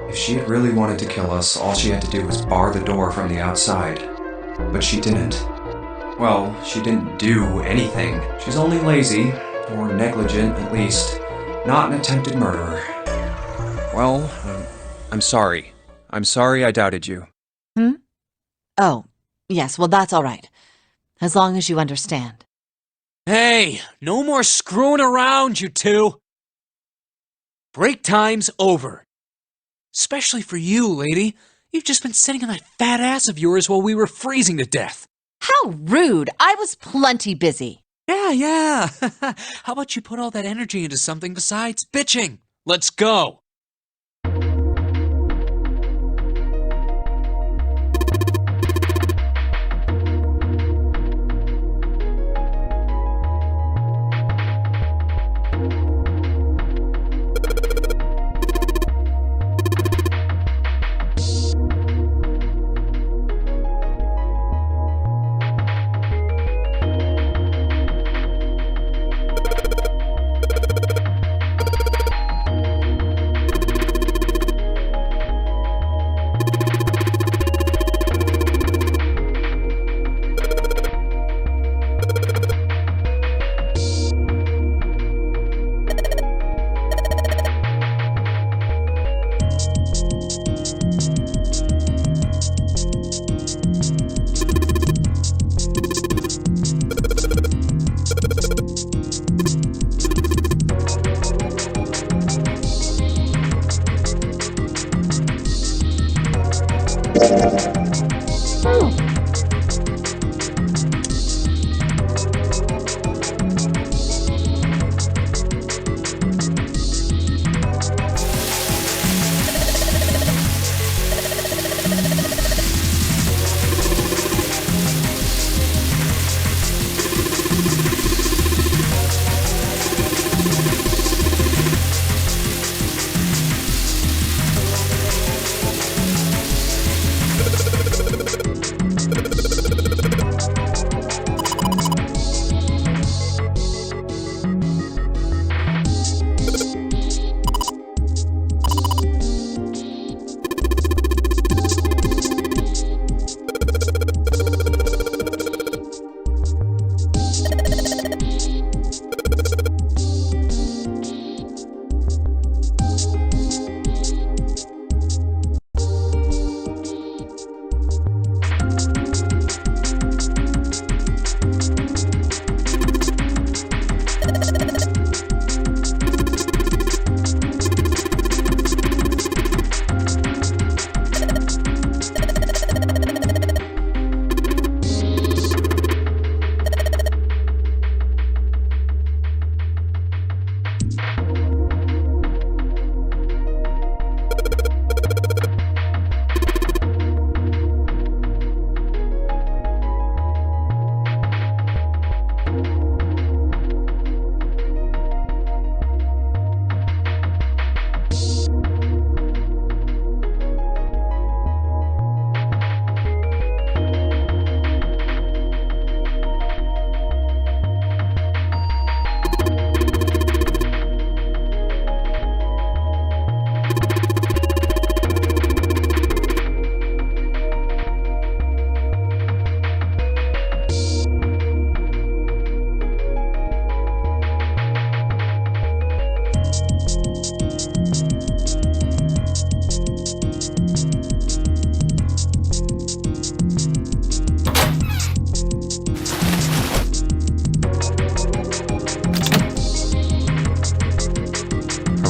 If she had really wanted to kill us, all she had to do was bar the door from the outside. But she didn't. Well, she didn't do anything. She's only lazy, or negligent at least, not an attempted murderer. Well, I'm sorry. I'm sorry I doubted you. Oh, yes, well that's all right. As long as you understand. Hey, no more screwing around, you two. Break time's over. Especially for you, lady. You've just been sitting on that fat ass of yours while we were freezing to death. How rude! I was plenty busy. Yeah. How about you put all that energy into something besides bitching? Let's go.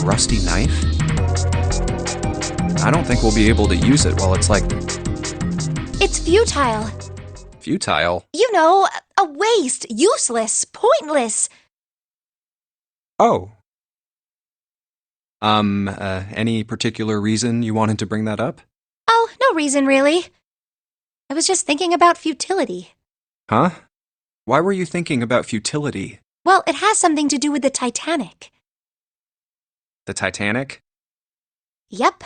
rusty knife? I don't think we'll be able to use it while it's like It's futile. futile. You know, a waste, useless, pointless. Oh. Any particular reason you wanted to bring that up? Oh, no reason really. I was just thinking about futility. Huh? Why were you thinking about futility? Well, it has something to do with the Titanic. The Titanic? Yep.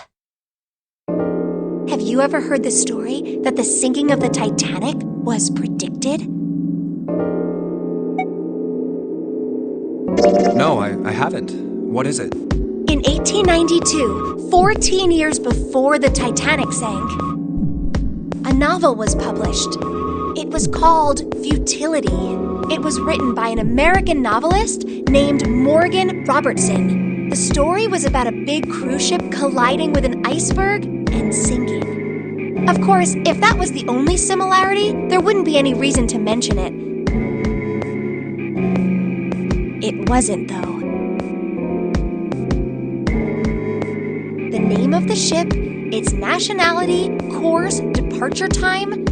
Have you ever heard the story that the sinking of the Titanic was predicted? No, I haven't. What is it? In 1892, 14 years before the Titanic sank, a novel was published. It was called Futility. It was written by an American novelist named Morgan Robertson. The story was about a big cruise ship colliding with an iceberg and sinking. Of course, if that was the only similarity, there wouldn't be any reason to mention it. It wasn't, though. The name of the ship, its nationality, course, departure time,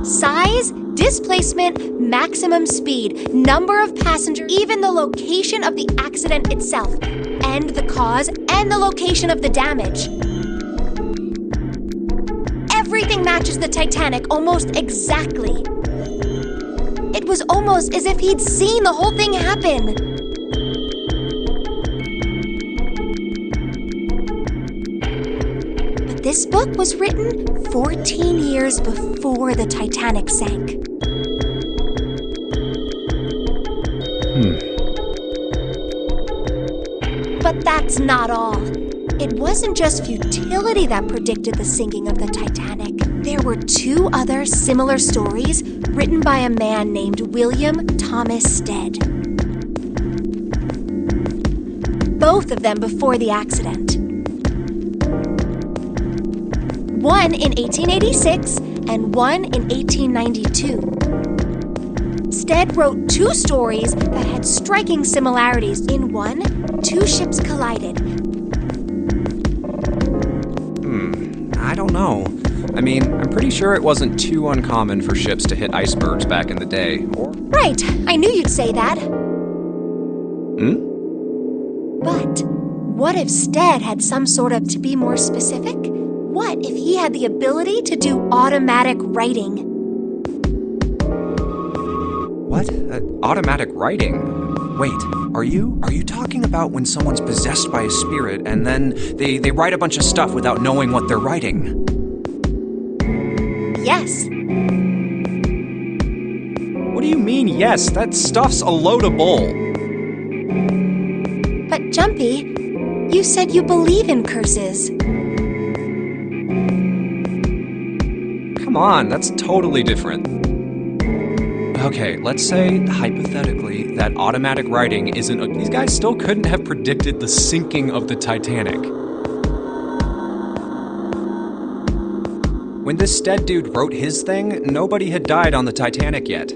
size, displacement, maximum speed, number of passengers, even the location of the accident itself, and the cause and the location of the damage. Everything matches the Titanic almost exactly. It was almost as if he'd seen the whole thing happen. But this book was written 14 years before the Titanic sank. But that's not all. It wasn't just futility that predicted the sinking of the Titanic. There were two other similar stories written by a man named William Thomas Stead. Both of them before the accident. One in 1886 and one in 1892. Stead wrote two stories that had striking similarities. In one, two ships collided. I don't know. I mean, I'm pretty sure it wasn't too uncommon for ships to hit icebergs back in the day, or... Right, I knew you'd say that. But what if Stead had some sort of, to be more specific, what if he had the ability to do automatic writing? What? Automatic writing? Wait, are you talking about when someone's possessed by a spirit and then they write a bunch of stuff without knowing what they're writing? Yes. What do you mean, yes? That stuff's a load of bull. But Jumpy, you said you believe in curses. Come on, that's totally different. Okay, let's say, hypothetically, that automatic writing isn't... These guys still couldn't have predicted the sinking of the Titanic. When this Stead dude wrote his thing, nobody had died on the Titanic yet.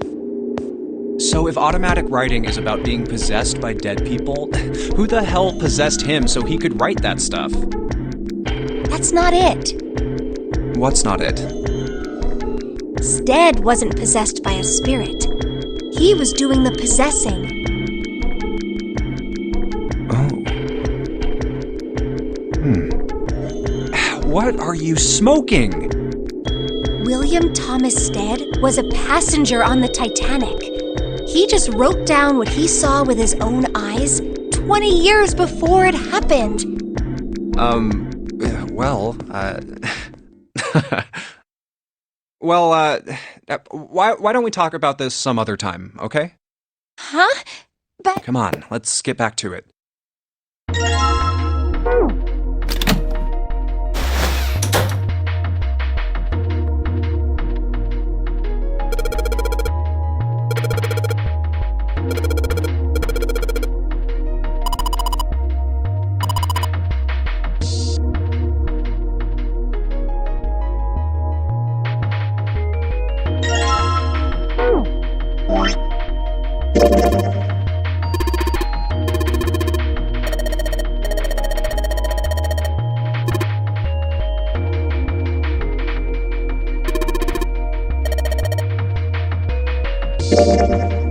So if automatic writing is about being possessed by dead people, who the hell possessed him so he could write that stuff? That's not it. What's not it? Stead wasn't possessed by a spirit. He was doing the possessing. Oh. What are you smoking? William Thomas Stead was a passenger on the Titanic. He just wrote down what he saw with his own eyes 20 years before it happened. Well, Well, why don't we talk about this some other time, okay? Huh? But... Come on, let's get back to it. Bye.